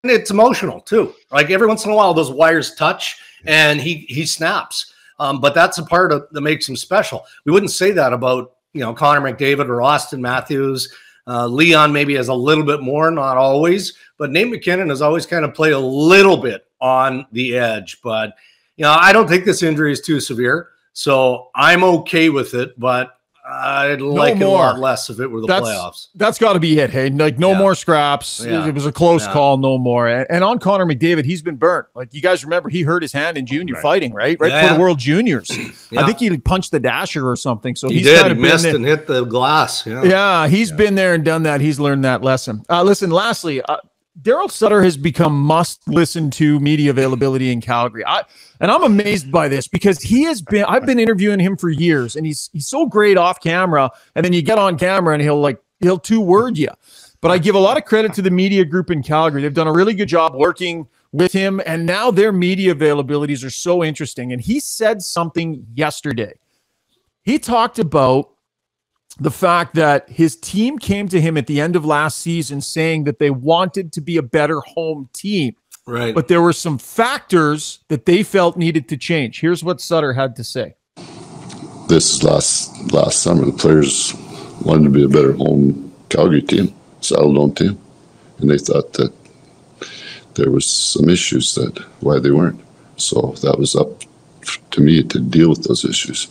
it's emotional too. Like every once in a while, those wires touch, and he snaps. But that's a part that makes him special. We wouldn't say that about, you know, Connor McDavid or Austin Matthews. Leon maybe has a little bit more, not always, but Nate MacKinnon has always kind of played a little bit on the edge. But you know, I don't think this injury is too severe, so I'm okay with it. But I'd like it a lot less if it were the playoffs. That's got to be it, hey? Like, no more scraps. Yeah. It was a close call, no more. And on Connor McDavid, he's been burnt. Like, you guys remember, he hurt his hand in junior fighting, right? For the World Juniors. I think he punched the dasher or something. So he did. He missed and hit the glass. Yeah, he's been there and done that. He's learned that lesson. Listen, lastly, Daryl Sutter has become must-listen-to media availability in Calgary. And I'm amazed by this because I've been interviewing him for years, and he's so great off camera, and then you get on camera and he'll two-word you. But I give a lot of credit to the media group in Calgary. They've done a really good job working with him, and now their media availabilities are so interesting. And he said something yesterday. He talked about the fact that his team came to him at the end of last season saying that they wanted to be a better home team. Right. But there were some factors that they felt needed to change. Here's what Sutter had to say. This last summer, the players wanted to be a better home Calgary team, Saddle Dome team. And they thought that there was some issues that why they weren't. So that was up to me to deal with those issues.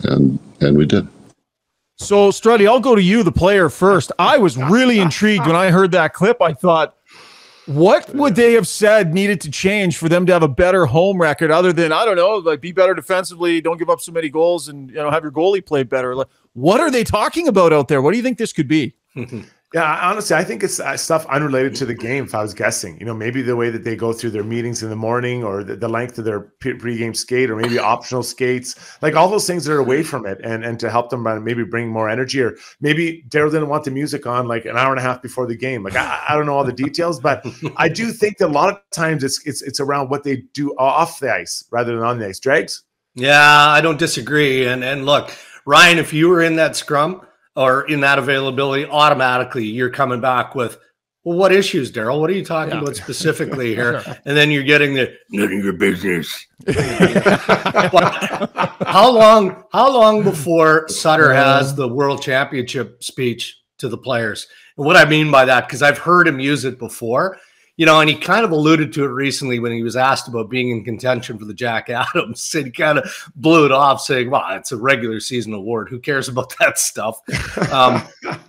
And we did. So, Struddy, I'll go to you, the player, first. I was really intrigued when I heard that clip. I thought, what would they have said needed to change for them to have a better home record other than, I don't know, like be better defensively, don't give up so many goals, and have your goalie play better? Like, what are they talking about out there? What do you think this could be? Yeah, honestly, I think it's stuff unrelated to the game, if I was guessing. Maybe the way that they go through their meetings in the morning, or the length of their pregame skate, or maybe optional skates, like all those things that are away from it, and to help them maybe bring more energy. Or maybe Daryl didn't want the music on like an hour and a half before the game. Like I don't know all the details, but I do think that a lot of times it's around what they do off the ice rather than on the ice. Dregs? Yeah, I don't disagree. And look, Ryan, if you were in that scrum or in that availability, automatically you're coming back with, well, what issues, Daryl? What are you talking about specifically here? And then you're getting the none of your business. But how long before Sutter has the World Championship speech to the players? And what I mean by that, because I've heard him use it before, and he kind of alluded to it recently when he was asked about being in contention for the Jack Adams. And he kind of blew it off saying, well, it's a regular season award. Who cares about that stuff?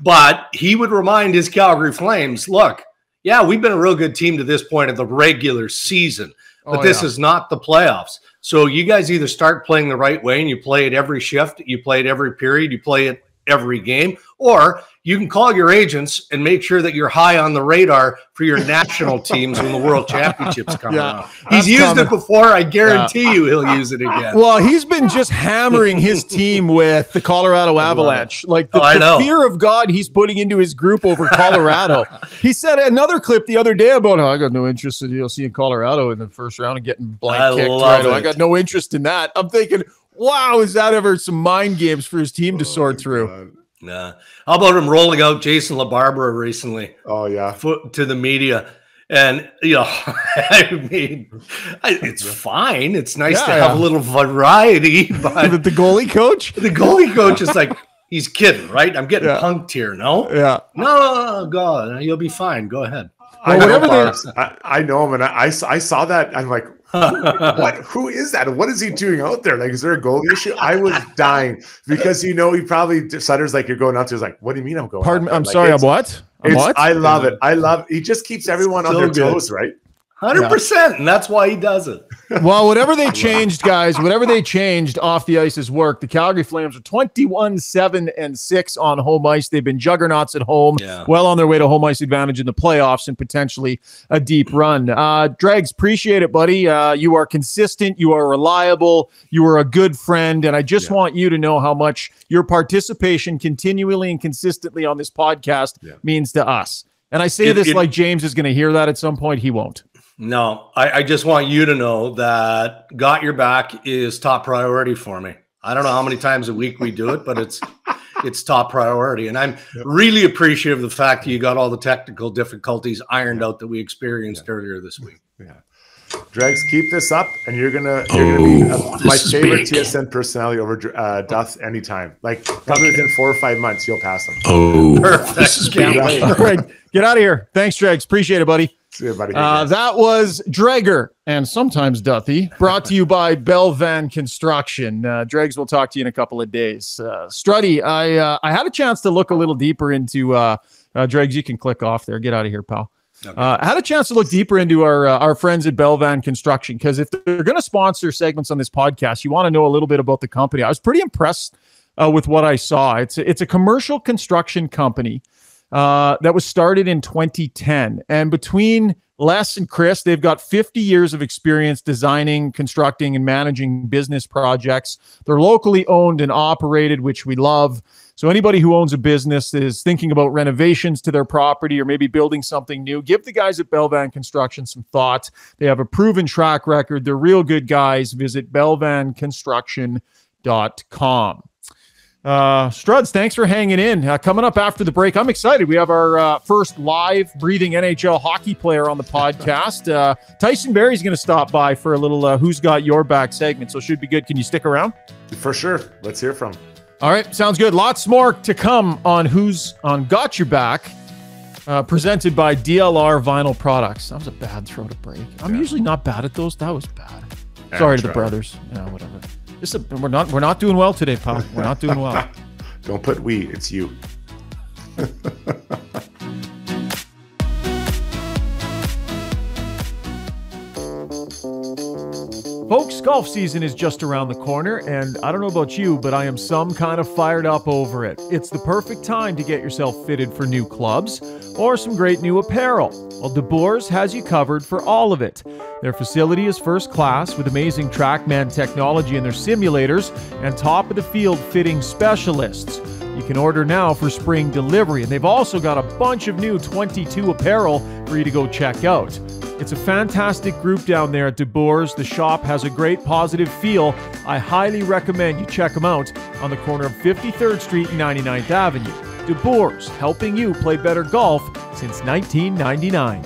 But he would remind his Calgary Flames, look, yeah, we've been a real good team to this point of the regular season, but this is not the playoffs. So you guys either start playing the right way and you play it every shift, you play it every period, you play it every game, or you can call your agents and make sure that you're high on the radar for your national teams when the World Championships come around. He's used it before. I guarantee you he'll use it again. Well, he's been just hammering his team with the Colorado Avalanche. Like the fear of God he's putting into his group over Colorado. He said another clip the other day about, I got no interest in seeing Colorado in the first round and getting blank kicked. I got no interest in that. I'm thinking, wow, is that ever some mind games for his team to sort through? God. Nah. How about him rolling out Jason LaBarbera recently? Oh, yeah. To the media. And, I mean, it's fine. It's nice to have a little variety. But the goalie coach? The goalie coach is like, he's kidding, right? I'm getting punked here, no? Yeah. No, God, you'll be fine. Go ahead. I know him, and I saw that. I'm like, what? Who is that? What is he doing out there? Like, is there a goalie issue? I was dying because he probably Sutter's like, you're going out there. He's like, what do you mean I'm going? Pardon me. I'm sorry. I'm what? I love it. He just keeps everyone on their toes, right? 100%, and that's why he does it. Well, whatever they changed, guys, whatever they changed off the ice's work. The Calgary Flames are 21-7-6 on home ice. They've been juggernauts at home, well on their way to home ice advantage in the playoffs and potentially a deep run. Dregs, appreciate it, buddy. You are consistent. You are reliable. You are a good friend, and I just want you to know how much your participation continually and consistently on this podcast means to us. And I say this like James is going to hear that at some point. He won't. No, I just want you to know that Got Your Back is top priority for me. I don't know how many times a week we do it, but it's top priority. And I'm really appreciative of the fact that you got all the technical difficulties ironed out that we experienced earlier this week. Yeah. Dregs, keep this up, and you're gonna be my favorite TSN personality over Duff anytime. Like probably within 4 or 5 months, you'll pass him. Perfect. All right, get out of here. Thanks, Dregs. Appreciate it, buddy. See you, buddy. That was Dreger and sometimes Duthie, brought to you by Belvan Construction. Dregs, will talk to you in a couple of days. Struddy, I had a chance to look a little deeper into Dregs. You can click off there. Get out of here, pal. Okay. I had a chance to look deeper into our friends at Belvan Construction, because if they're going to sponsor segments on this podcast, you want to know a little bit about the company. I was pretty impressed with what I saw. It's a commercial construction company that was started in 2010. And between Les and Chris, they've got 50 years of experience designing, constructing, and managing business projects. They're locally owned and operated, which we love. So anybody who owns a business that is thinking about renovations to their property or maybe building something new, give the guys at Belvan Construction some thought. They have a proven track record. They're real good guys. Visit belvanconstruction.com. Struds, thanks for hanging in. Coming up after the break, I'm excited. We have our first live breathing NHL hockey player on the podcast. Tyson Barrie's going to stop by for a little Who's Got Your Back segment, so it should be good. Can you stick around? For sure. Let's hear from him. All right, sounds good. Lots more to come on Who's on Got Your Back, presented by DLR Vinyl Products. That was a bad throw to break. I'm usually not bad at those. That was bad. Sorry to the brothers. Yeah, whatever. We're not doing well today, pal. We're not doing well. Don't put we. It's you. Folks, golf season is just around the corner, and I don't know about you, but I am some kind of fired up over it. It's the perfect time to get yourself fitted for new clubs or some great new apparel. Well, DeBoers has you covered for all of it. Their facility is first class with amazing TrackMan technology in their simulators and top-of-the-field fitting specialists. You can order now for spring delivery, and they've also got a bunch of new 22 apparel for you to go check out. It's a fantastic group down there at DeBoers. The shop has a great positive feel. I highly recommend you check them out on the corner of 53rd Street and 99th Avenue. DeBoers, helping you play better golf since 1999.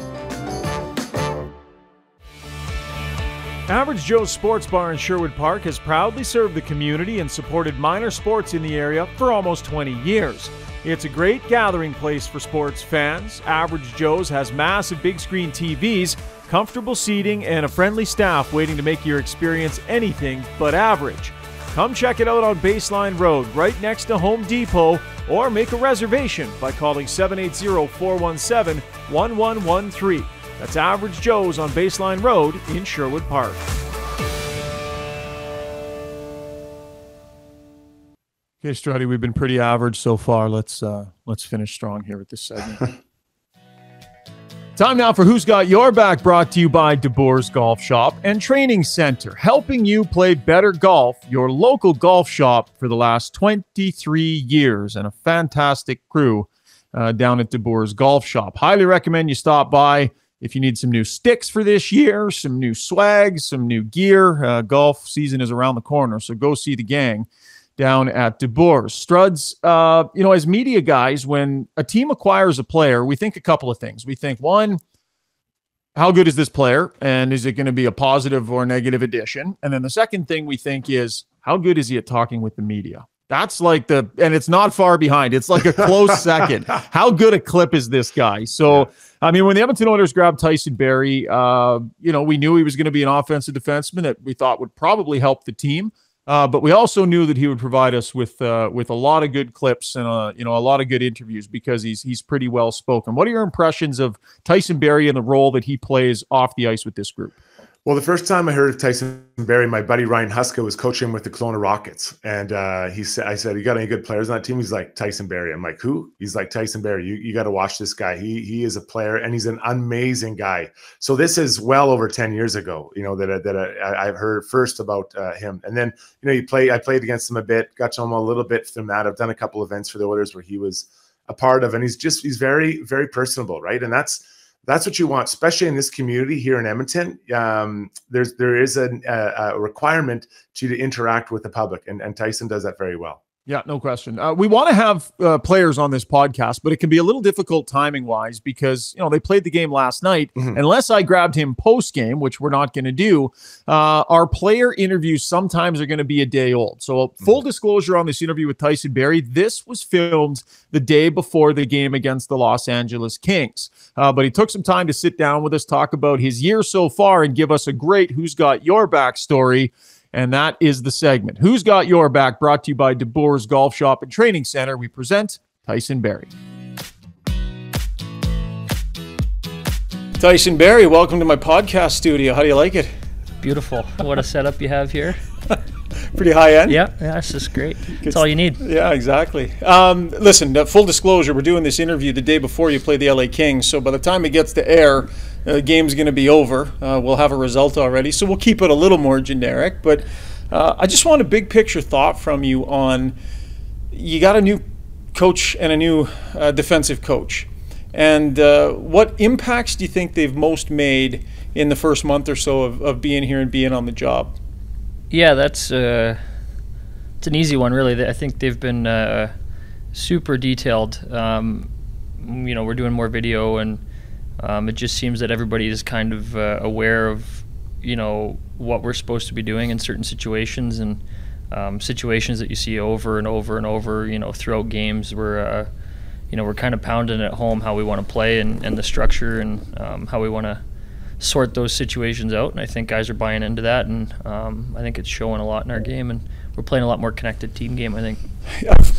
Average Joe's Sports Bar in Sherwood Park has proudly served the community and supported minor sports in the area for almost 20 years. It's a great gathering place for sports fans. Average Joe's has massive big screen TVs, comfortable seating, and a friendly staff waiting to make your experience anything but average. Come check it out on Baseline Road, right next to Home Depot, or make a reservation by calling 780-417-1113. That's Average Joe's on Baseline Road in Sherwood Park. Okay, Struddy, we've been pretty average so far. Let's finish strong here with this segment. Time now for Who's Got Your Back, brought to you by DeBoers Golf Shop and Training Center, helping you play better golf, your local golf shop for the last 23 years, and a fantastic crew down at DeBoers Golf Shop. Highly recommend you stop by if you need some new sticks for this year, some new swag, some new gear. Golf season is around the corner, so go see the gang down at DeBoers. Struds, as media guys, when a team acquires a player, we think a couple of things. We think, one, how good is this player? And is it going to be a positive or negative addition? And then the second thing we think is, how good is he at talking with the media? That's like and it's not far behind. It's like a close second. How good a clip is this guy? So, I mean, when the Edmonton Oilers grabbed Tyson Barrie, we knew he was going to be an offensive defenseman that we thought would probably help the team. But we also knew that he would provide us with a lot of good clips and a lot of good interviews because he's pretty well spoken. What are your impressions of Tyson Barrie and the role that he plays off the ice with this group? Well, the first time I heard of Tyson Barrie, my buddy Ryan Huska was coaching with the Kelowna Rockets, and I said, "You got any good players on that team?" He's like, "Tyson Barrie." I'm like, "Who?" He's like, "Tyson Barrie. You got to watch this guy. He is a player, and he's an amazing guy." So this is well over 10 years ago, that I've heard first about him, and then I played against him a bit, got to know him a little bit from that. I've done a couple events for the Oilers where he was a part of, and he's very, very personable, right? And that's what you want, especially in this community here in Edmonton. There is a requirement to interact with the public, and Tyson does that very well. Yeah, no question. We want to have players on this podcast, but it can be a little difficult timing-wise because, they played the game last night. Mm-hmm. Unless I grabbed him post-game, which we're not going to do, our player interviews sometimes are going to be a day old. So full disclosure on this interview with Tyson Barrie, this was filmed the day before the game against the Los Angeles Kings. But he took some time to sit down with us, talk about his year so far, and give us a great Who's Got Your Back story. And that is the segment. Who's Got Your Back, brought to you by DeBoers Golf Shop and Training Center. We present Tyson Barrie. Tyson Barrie, welcome to my podcast studio. How do you like it? Beautiful. What a setup you have here. Pretty high end. Yeah, this is great. That's all you need. Yeah, exactly. Listen, full disclosure, we're doing this interview the day before you play the LA Kings. So by the time it gets to air, the game's going to be over. We'll have a result already. So we'll keep it a little more generic. But I just want a big picture thought from you on, you got a new coach and a new defensive coach. And what impacts do you think they've most made in the first month or so of being here and being on the job? Yeah, it's an easy one, really. I think they've been super detailed. We're doing more video, and it just seems that everybody is kind of aware of, what we're supposed to be doing in certain situations. And situations that you see over and over and over, throughout games where, we're kind of pounding at home how we want to play and the structure and how we want to sort those situations out. And I think guys are buying into that, and I think it's showing a lot in our game, and we're playing a lot more connected team game, I think.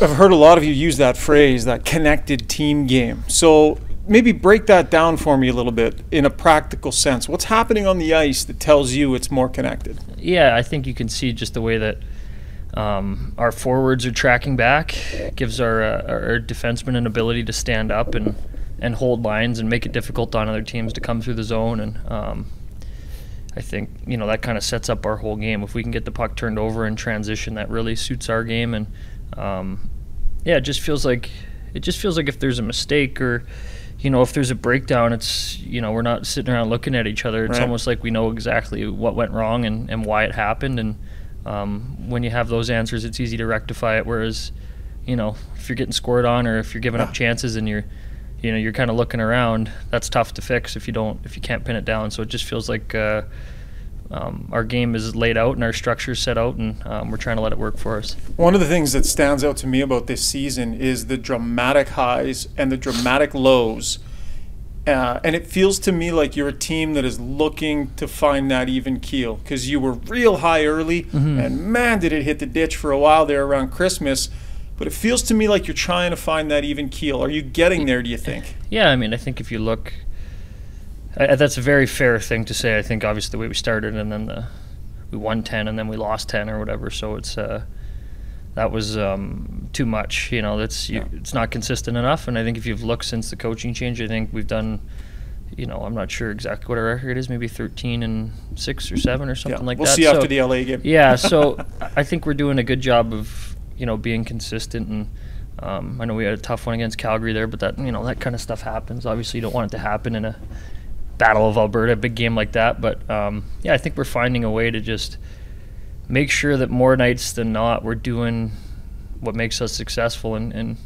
I've heard a lot of you use that phrase, that connected team game. So maybe break that down for me a little bit in a practical sense. What's happening on the ice that tells you it's more connected? Yeah, I think you can see just the way that our forwards are tracking back. It gives our defensemen an ability to stand up and hold lines and make it difficult on other teams to come through the zone. And I think that kind of sets up our whole game. If we can get the puck turned over in transition, that really suits our game. And it just feels like if there's a mistake or if there's a breakdown, it's we're not sitting around looking at each other. It's almost like we know exactly what went wrong and why it happened. And when you have those answers, it's easy to rectify it. Whereas if you're getting scored on or if you're giving up chances and you're kind of looking around, that's tough to fix if you can't pin it down. So it just feels like our game is laid out and our structure is set out, and we're trying to let it work for us. One of the things that stands out to me about this season is the dramatic highs and the dramatic lows. And it feels to me like you're a team that is looking to find that even keel, because you were real high early, and man, did it hit the ditch for a while there around Christmas. But it feels to me like you're trying to find that even keel. Are you getting there, do you think? Yeah, I mean, I think if you look, that's a very fair thing to say. I think obviously the way we started, and then we won 10 and then we lost 10 or whatever. So it's that was too much. It's not consistent enough. And I think if you've looked since the coaching change, I think we've done, I'm not sure exactly what our record is, maybe 13-6 or 7 or something like that. We'll see after the LA game. Yeah, so I think we're doing a good job of being consistent, and I know we had a tough one against Calgary there, but that that kind of stuff happens. Obviously, you don't want it to happen in a Battle of Alberta, a big game like that. But I think we're finding a way to just make sure that more nights than not we're doing what makes us successful, and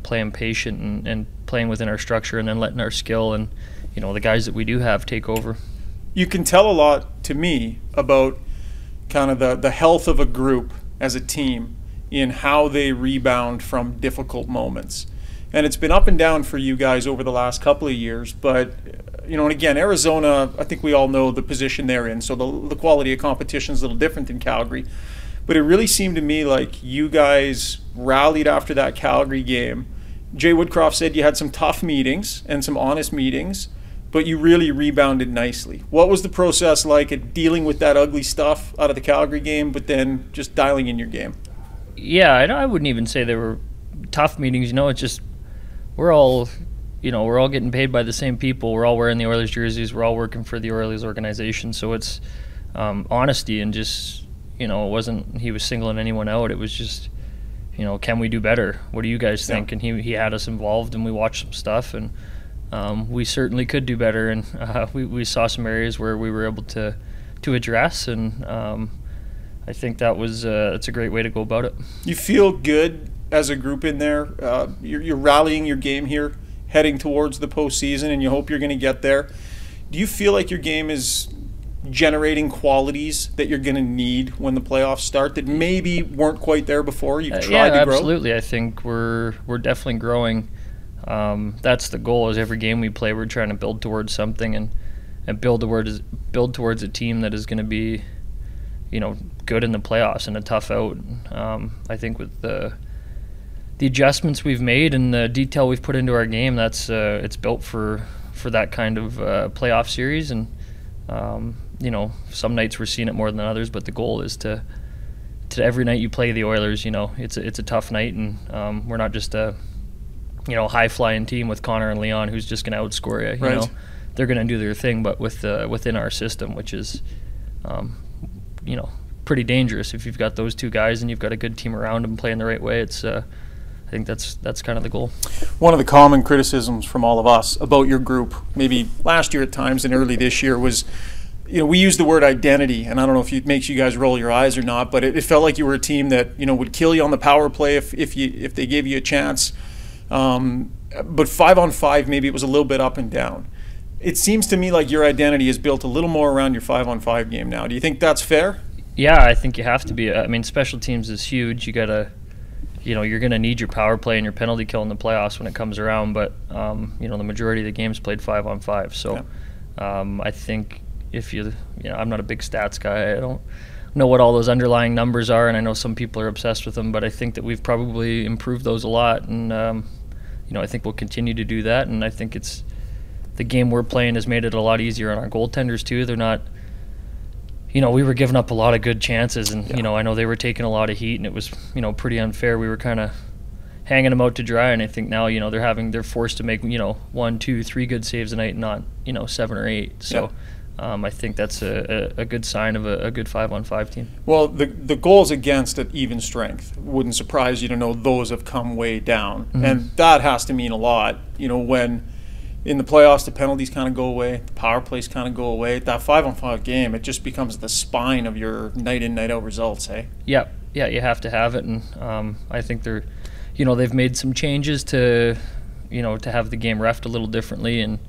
playing patient and playing within our structure, and then letting our skill and the guys that we do have take over. You can tell a lot to me about kind of the health of a group as a team in how they rebound from difficult moments. And it's been up and down for you guys over the last couple of years, but and again, Arizona, I think we all know the position they're in, so the quality of competition is a little different than Calgary. But it really seemed to me like you guys rallied after that Calgary game. Jay Woodcroft said you had some tough meetings and some honest meetings, but you really rebounded nicely. What was the process like at dealing with that ugly stuff out of the Calgary game, but then just dialing in your game? Yeah, I wouldn't even say they were tough meetings. It's just we're all getting paid by the same people. We're all wearing the Oilers jerseys. We're all working for the Oilers organization. So it's honesty, and just it wasn't he was singling anyone out. It was just can we do better? What do you guys think? And he had us involved, and we watched some stuff, and we certainly could do better, and we saw some areas where we were able to address, and I think that was it's a great way to go about it. You feel good as a group in there. You're rallying your game here, heading towards the postseason, and you hope you're going to get there. Do you feel like your game is generating qualities that you're going to need when the playoffs start that maybe weren't quite there before? You've tried to grow? Absolutely. I think we're definitely growing. That's the goal. Is every game we play, we're trying to build towards something and build towards a team that is going to be, good in the playoffs and a tough out. I think with the adjustments we've made and the detail we've put into our game, that's it's built for that kind of playoff series. And some nights we're seeing it more than others, but the goal is to every night you play the Oilers, it's a tough night, and we're not just a high flying team with Connor and Leon who's just going to outscore you. Right. They're going to do their thing, but within our system, which is pretty dangerous. If you've got those two guys and you've got a good team around them playing the right way, it's I think that's kind of the goal. One of the common criticisms from all of us about your group, maybe last year at times and early this year, was we used the word identity, and I don't know if it makes you guys roll your eyes or not, but it felt like you were a team that would kill you on the power play if they gave you a chance. But 5-on-5, maybe it was a little bit up and down. It seems to me like your identity is built a little more around your 5-on-5 game now. Do you think that's fair? Yeah, I think you have to be. I mean, special teams is huge. You gotta, you're gonna need your power play and your penalty kill in the playoffs when it comes around. But the majority of the games played 5-on-5. So I think if I'm not a big stats guy. I don't know what all those underlying numbers are, and I know some people are obsessed with them. But I think that we've probably improved those a lot, and I think we'll continue to do that. And I think it's the game we're playing has made it a lot easier on our goaltenders too. They're not. We were giving up a lot of good chances, and I know they were taking a lot of heat, and it was pretty unfair. We were kind of hanging them out to dry, and I think now they're forced to make 1, 2, 3 good saves a night, not 7 or 8. So I think that's a good sign of a good 5-on-5 team. Well, the goals against at even strength wouldn't surprise you to know those have come way down, and that has to mean a lot. When in the playoffs, the penalties kind of go away, the power plays kind of go away. That 5-on-5 game, it just becomes the spine of your night in, night out results, hey? Yeah, you have to have it, and I think they've made some changes to have the game reffed a little differently, and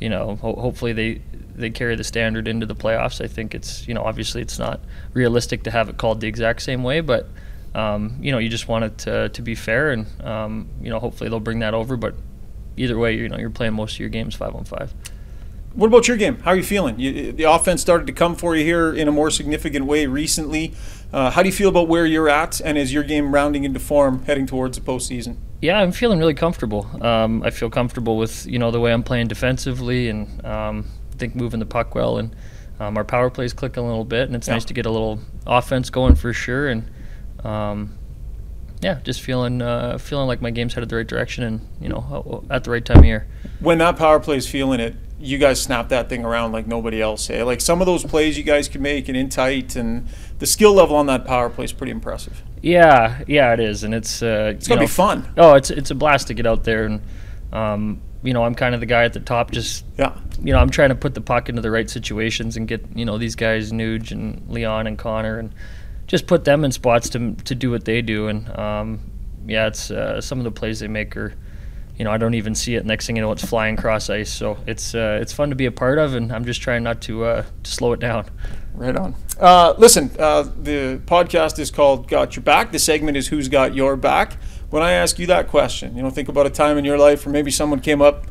hopefully they carry the standard into the playoffs. I think it's obviously it's not realistic to have it called the exact same way, but you just want it to be fair, and hopefully they'll bring that over, but. Either way, you're playing most of your games 5-on-5. What about your game? How are you feeling? The offense started to come for you here in a more significant way recently. How do you feel about where you're at, and is your game rounding into form heading towards the postseason? Yeah, I'm feeling really comfortable. I feel comfortable with the way I'm playing defensively, and I think moving the puck well, and our power play's clicking a little bit, and it's nice to get a little offense going for sure, and just feeling like my game's headed the right direction, and at the right time of year. When that power play is feeling it, you guys snap that thing around like nobody else. Eh? Like some of those plays you guys can make and in tight, and the skill level on that power play is pretty impressive. Yeah, it is, and it's gonna be fun. Oh, it's a blast to get out there, and I'm kind of the guy at the top. Just I'm trying to put the puck into the right situations and get these guys, Nuge and Leon and Connor, and just put them in spots to do what they do, and it's some of the plays they make are, I don't even see it. Next thing you know, it's flying cross ice. So it's fun to be a part of, and I'm just trying not to slow it down. Right on. Listen, the podcast is called Got Your Back. The segment is Who's Got Your Back. When I ask you that question, think about a time in your life where maybe someone came up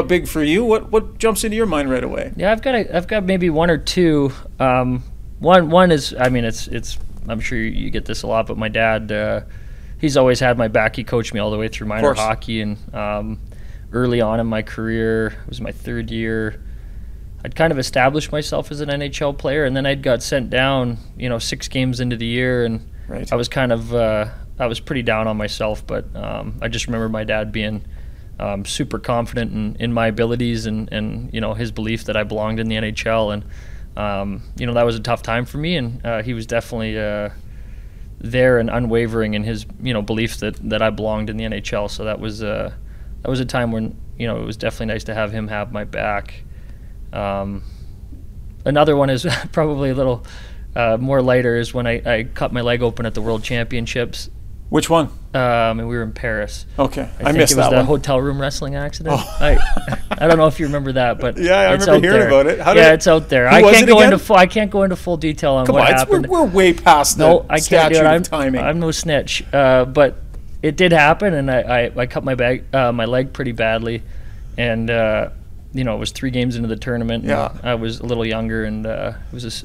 big for you. What jumps into your mind right away? Yeah, I've got maybe one or two. One is, it's. I'm sure you get this a lot, but my dad, he's always had my back. He coached me all the way through minor hockey, and early on in my career, it was my 3rd year, I'd kind of established myself as an NHL player, and then I'd got sent down, 6 games into the year, and I was kind of, I was pretty down on myself, but I just remember my dad being super confident in my abilities and his belief that I belonged in the NHL, and that was a tough time for me, and he was definitely there and unwavering in his belief that I belonged in the NHL. So that was a time when it was definitely nice to have him have my back. Another one is probably a little more lighter, is when I cut my leg open at the World Championships. Which one? And we were in Paris. Okay, I missed that one. It was the hotel room wrestling accident. Oh. I don't know if you remember that, but yeah, I remember hearing about it. It's out there. I can't go into full detail on what happened. We're way past the statute of timing. I'm no snitch, but it did happen, and I cut my leg pretty badly, and it was 3 games into the tournament. Yeah, I was a little younger, and it was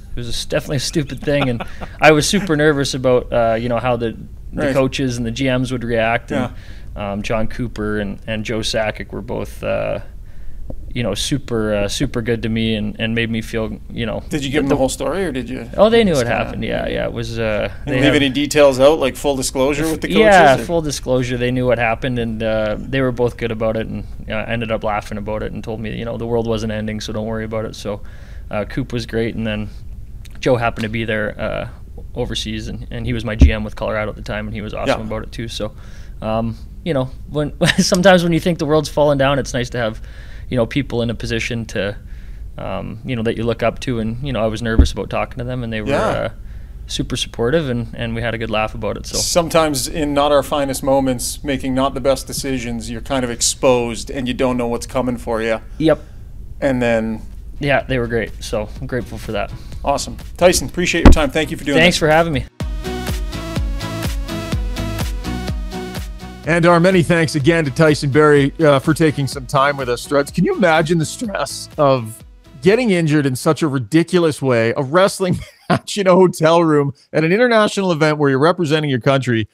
definitely a stupid thing, and I was super nervous about how the coaches and the GMs would react, and John Cooper and Joe Sakic were both super good to me, and made me feel Did you give them the whole story, or did you? Oh, they knew what happened. Yeah, it was. Leave any details out, like full disclosure with the coaches? Yeah, full disclosure. They knew what happened, and they were both good about it, and I ended up laughing about it and told me the world wasn't ending, so don't worry about it. So Coop was great, and then Joe happened to be there overseas, and he was my GM with Colorado at the time, and he was awesome about it too. So when sometimes when you think the world's falling down, it's nice to have people in a position to that you look up to, and I was nervous about talking to them, and they were super supportive, and we had a good laugh about it. So sometimes in not our finest moments, making not the best decisions, you're kind of exposed and you don't know what's coming for you. Yep. And then they were great, so I'm grateful for that. Awesome. Tyson, appreciate your time. Thank you for doing Thanks this. for having me. And our many thanks again to Tyson Barrie for taking some time with us, Struds. Can you imagine the stress of getting injured in such a ridiculous way, a wrestling match in a hotel room at an international event where you're representing your country,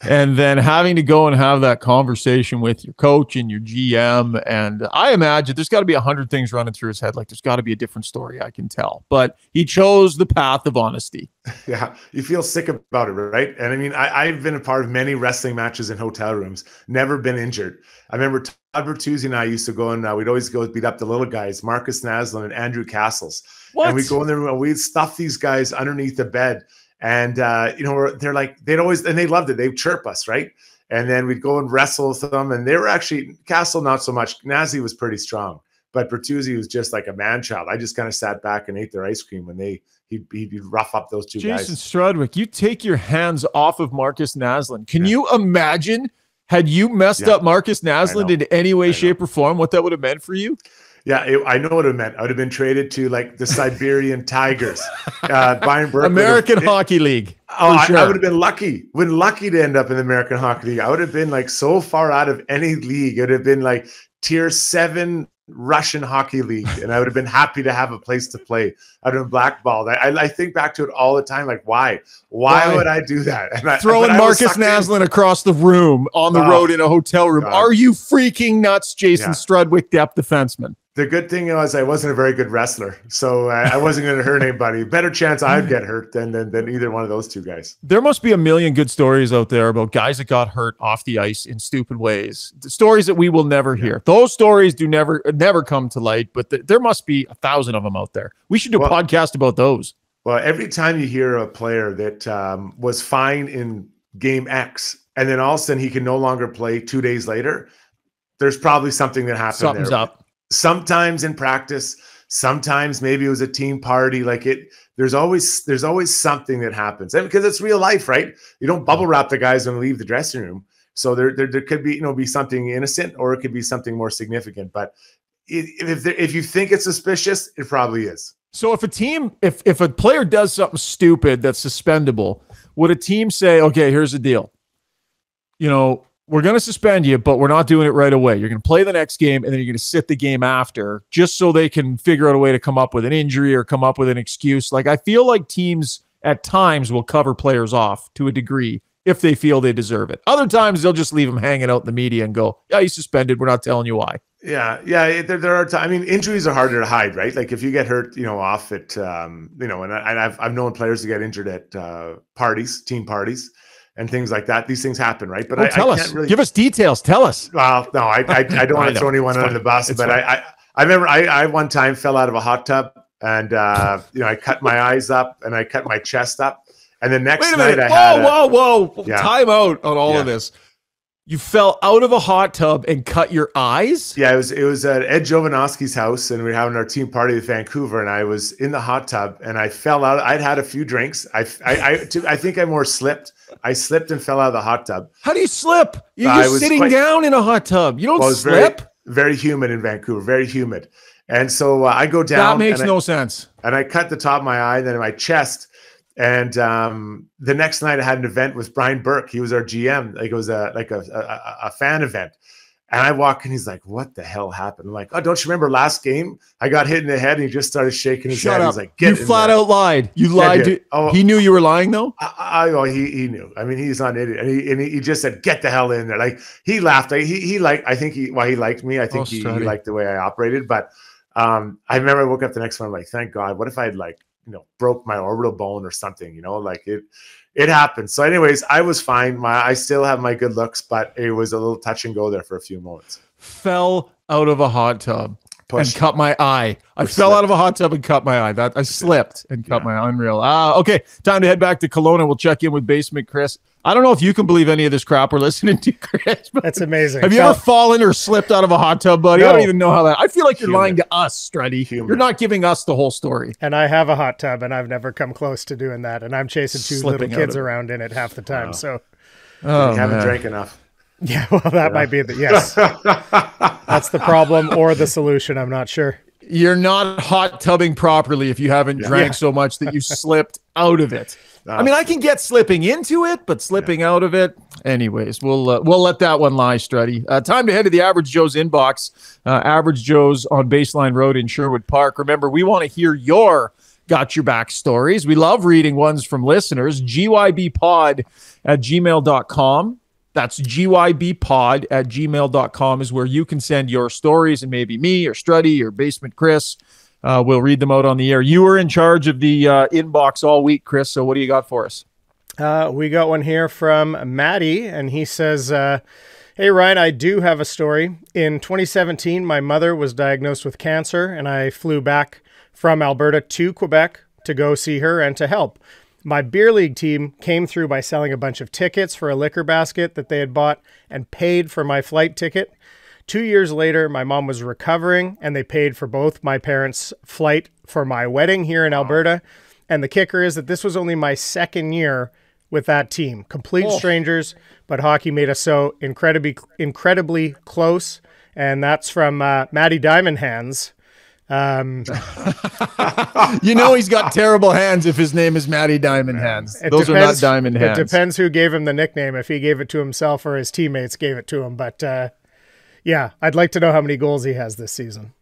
and then having to go and have that conversation with your coach and your GM? And I imagine there's got to be 100 things running through his head. Like, there's got to be a different story, I can tell. But he chose the path of honesty. Yeah, you feel sick about it, right? And I mean, I've been a part of many wrestling matches in hotel rooms, never been injured. I remember Todd Bertuzzi and I used to go, and we'd always go beat up the little guys, Marcus Naslund and Andrew Castles. What? And we'd go in there and we'd stuff these guys underneath the bed. And, they're like, they'd always, and they loved it. They'd chirp us, right? And then we'd go and wrestle with them. And they were actually, Castle, not so much. Nazi was pretty strong, but Bertuzzi was just like a man-child. I just kind of sat back and ate their ice cream when he'd rough up those two guys. Jason Strudwick, you take your hands off of Marcus Naslund. Can you imagine, had you messed up Marcus Naslund in any way, shape, or form, what that would have meant for you? Yeah, I know what it meant. I would have been traded to like the Siberian Tigers. Bayern Burke American Hockey League. Oh, sure. I would have been lucky. Been lucky to end up in the American Hockey League. I would have been like so far out of any league. It would have been like tier 7 Russian Hockey League, and I would have been happy to have a place to play. I'd have been blackballed. I think back to it all the time. Like, why would I do that? And throwing Marcus Naslund across the room on the road in a hotel room. God. Are you freaking nuts, Jason Strudwick, depth defenseman? The good thing was I wasn't a very good wrestler, so I wasn't going to hurt anybody. Better chance I'd get hurt than either one of those two guys. There must be a million good stories out there about guys that got hurt off the ice in stupid ways. The stories that we will never hear. Those stories do never come to light, but there must be 1,000 of them out there. We should do a podcast about those. Well, every time you hear a player that was fine in game X, and then all of a sudden he can no longer play 2 days later, there's probably something that happened. Something's up. Sometimes in practice, sometimes maybe it was a team party. Like there's always something that happens, and because it's real life, right? You don't bubble wrap the guys when they leave the dressing room. So there could be be something innocent, or it could be something more significant. But if you think it's suspicious, it probably is. So if a player does something stupid that's suspendable, would a team say, okay, here's the deal, we're going to suspend you, but we're not doing it right away. You're going to play the next game, and then you're going to sit the game after, just so they can figure out a way to come up with an injury or come up with an excuse. Like, I feel like teams at times will cover players off to a degree if they feel they deserve it. Other times they'll just leave them hanging out in the media and go, yeah, he's suspended. We're not telling you why. Yeah. There are times. I mean, injuries are harder to hide, right? Like if you get hurt, off at, and I've known players to get injured at team parties, and things like that. These things happen, right? But tell us. Really give us details. Tell us. Well, no, I don't want to throw anyone under the bus, but I remember I one time fell out of a hot tub, and I cut my eyes up and I cut my chest up, and the next night I had whoa, time out on all of this. You fell out of a hot tub and cut your eyes? Yeah, it was at Ed Jovanovski's house, and we were having our team party at Vancouver, and I was in the hot tub, and I fell out. I'd had a few drinks. I think I more slipped. I slipped and fell out of the hot tub. How do you slip? You're just sitting down in a hot tub. You don't slip. Very humid in Vancouver. Very humid. And so I go down. That makes no sense. And I cut the top of my eye, then my chest. And the next night I had an event with Brian Burke. He was our GM. Like it was a fan event. And I walk in, he's like, what the hell happened? I'm like, oh, don't you remember last game? I got hit in the head, and he just started shaking his head. He's like, you flat out lied. You lied. He knew you were lying, though? He knew. I mean, he's not an idiot. And he just said, get the hell in there. Like, he laughed. He liked me. I think he liked the way I operated. But I remember I woke up the next morning, like, thank God. What if I had, broke my orbital bone or something, it happened. So anyways, I was fine. I still have my good looks, but it was a little touch and go there for a few moments. Fell out of a hot tub and cut my eye. I fell out of a hot tub and cut my eye. That I slipped and cut my eye. Unreal. Okay, time to head back to Kelowna. We'll check in with Basement Chris. I don't know if you can believe any of this crap we're listening to, Chris. That's amazing. Have you ever fallen or slipped out of a hot tub, buddy? No. I don't even know how that. I feel like you're lying to us, Struddy. You're not giving us the whole story. And I have a hot tub, and I've never come close to doing that. And I'm chasing two little kids around in it half the time. Wow. So you haven't drank enough. Yeah, well, that might be yes. That's the problem or the solution. I'm not sure. You're not hot tubbing properly if you haven't drank so much that you slipped out of it. I mean, I can get slipping into it, but slipping out of it. Anyways, we'll let that one lie, Struddy. Time to head to the Average Joe's inbox. Average Joe's on Baseline Road in Sherwood Park. Remember, we want to hear your Got Your Back stories. We love reading ones from listeners. gybpod@gmail.com. That's gybpod@gmail.com is where you can send your stories, and maybe me or Struddy or Basement Chris we'll read them out on the air. You were in charge of the inbox all week, Chris, so what do you got for us? We got one here from Maddie, and he says, hey, Ryan, I do have a story. In 2017, my mother was diagnosed with cancer, and I flew back from Alberta to Quebec to go see her and to help. My beer league team came through by selling a bunch of tickets for a liquor basket that they had bought and paid for my flight ticket. 2 years later, my mom was recovering, and they paid for both my parents' flight for my wedding here in Alberta. And the kicker is that this was only my second year with that team. Complete strangers, but hockey made us so incredibly close. And that's from Matty Diamond Hands. You know he's got terrible hands if his name is Matty Diamond Hands. Those are not Diamond Hands. It depends who gave him the nickname, if he gave it to himself or his teammates gave it to him. But yeah, I'd like to know how many goals he has this season.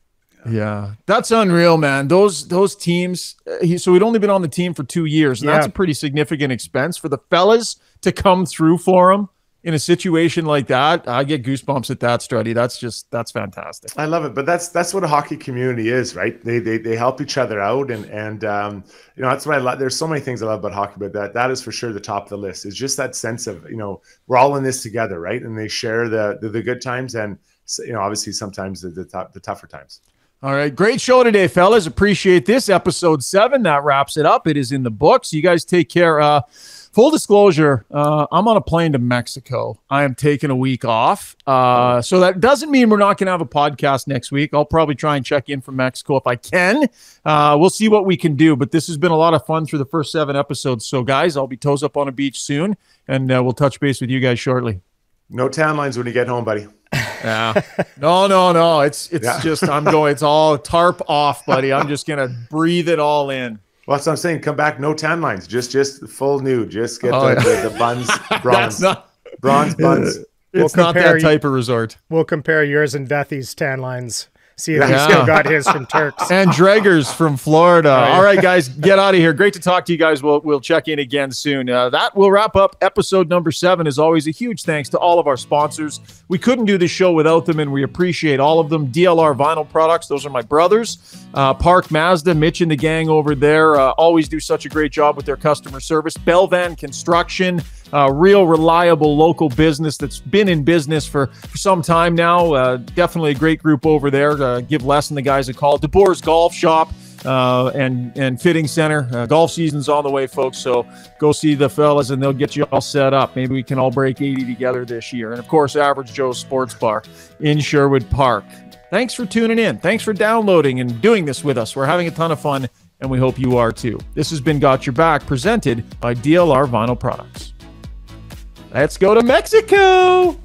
Yeah, that's unreal, man. Those teams. So he'd only been on the team for 2 years, and that's a pretty significant expense for the fellas to come through for him in a situation like that. I get goosebumps at that, Struddy. That's fantastic. I love it, but that's what a hockey community is, right? They help each other out, and you know, that's what I love. There's so many things I love about hockey, but that is for sure the top of the list. Is just that sense of, you know, we're all in this together, right? And they share the good times, and you know, obviously sometimes the tougher times. All right, great show today, fellas. Appreciate this episode 7. That wraps it up. It is in the books. You guys take care. Full disclosure, I'm on a plane to Mexico. I am taking a week off. So that doesn't mean we're not going to have a podcast next week. I'll probably try and check in from Mexico if I can. We'll see what we can do. But this has been a lot of fun through the first 7 episodes. So, guys, I'll be toes up on a beach soon, and we'll touch base with you guys shortly. No tan lines when you get home, buddy. Yeah. No. It's just, I'm going, it's all tarp off, buddy. I'm just going to breathe it all in. Well, that's what I'm saying. Come back, no tan lines, just full nude. Just get the buns, bronze buns. It's not that type of resort. We'll compare yours and Duthie's tan lines. See if he still got his from Turks. And Dreger's from Florida. All right, guys, get out of here. Great to talk to you guys. We'll check in again soon. That will wrap up episode number 7. As always, a huge thanks to all of our sponsors. We couldn't do this show without them, and we appreciate all of them. DLR Vinyl Products, those are my brothers. Park Mazda, Mitch and the gang over there always do such a great job with their customer service. Belvan Construction, real reliable local business that's been in business for some time now. Definitely a great group over there. Give Les and the guys a call. DeBoer's Golf Shop and Fitting Center. Golf season's on the way, folks, so go see the fellas and they'll get you all set up. Maybe we can all break 80 together this year. And, of course, Average Joe's Sports Bar in Sherwood Park. Thanks for tuning in. Thanks for downloading and doing this with us. We're having a ton of fun, and we hope you are too. This has been Got Your Back, presented by DLR Vinyl Products. Let's go to Mexico.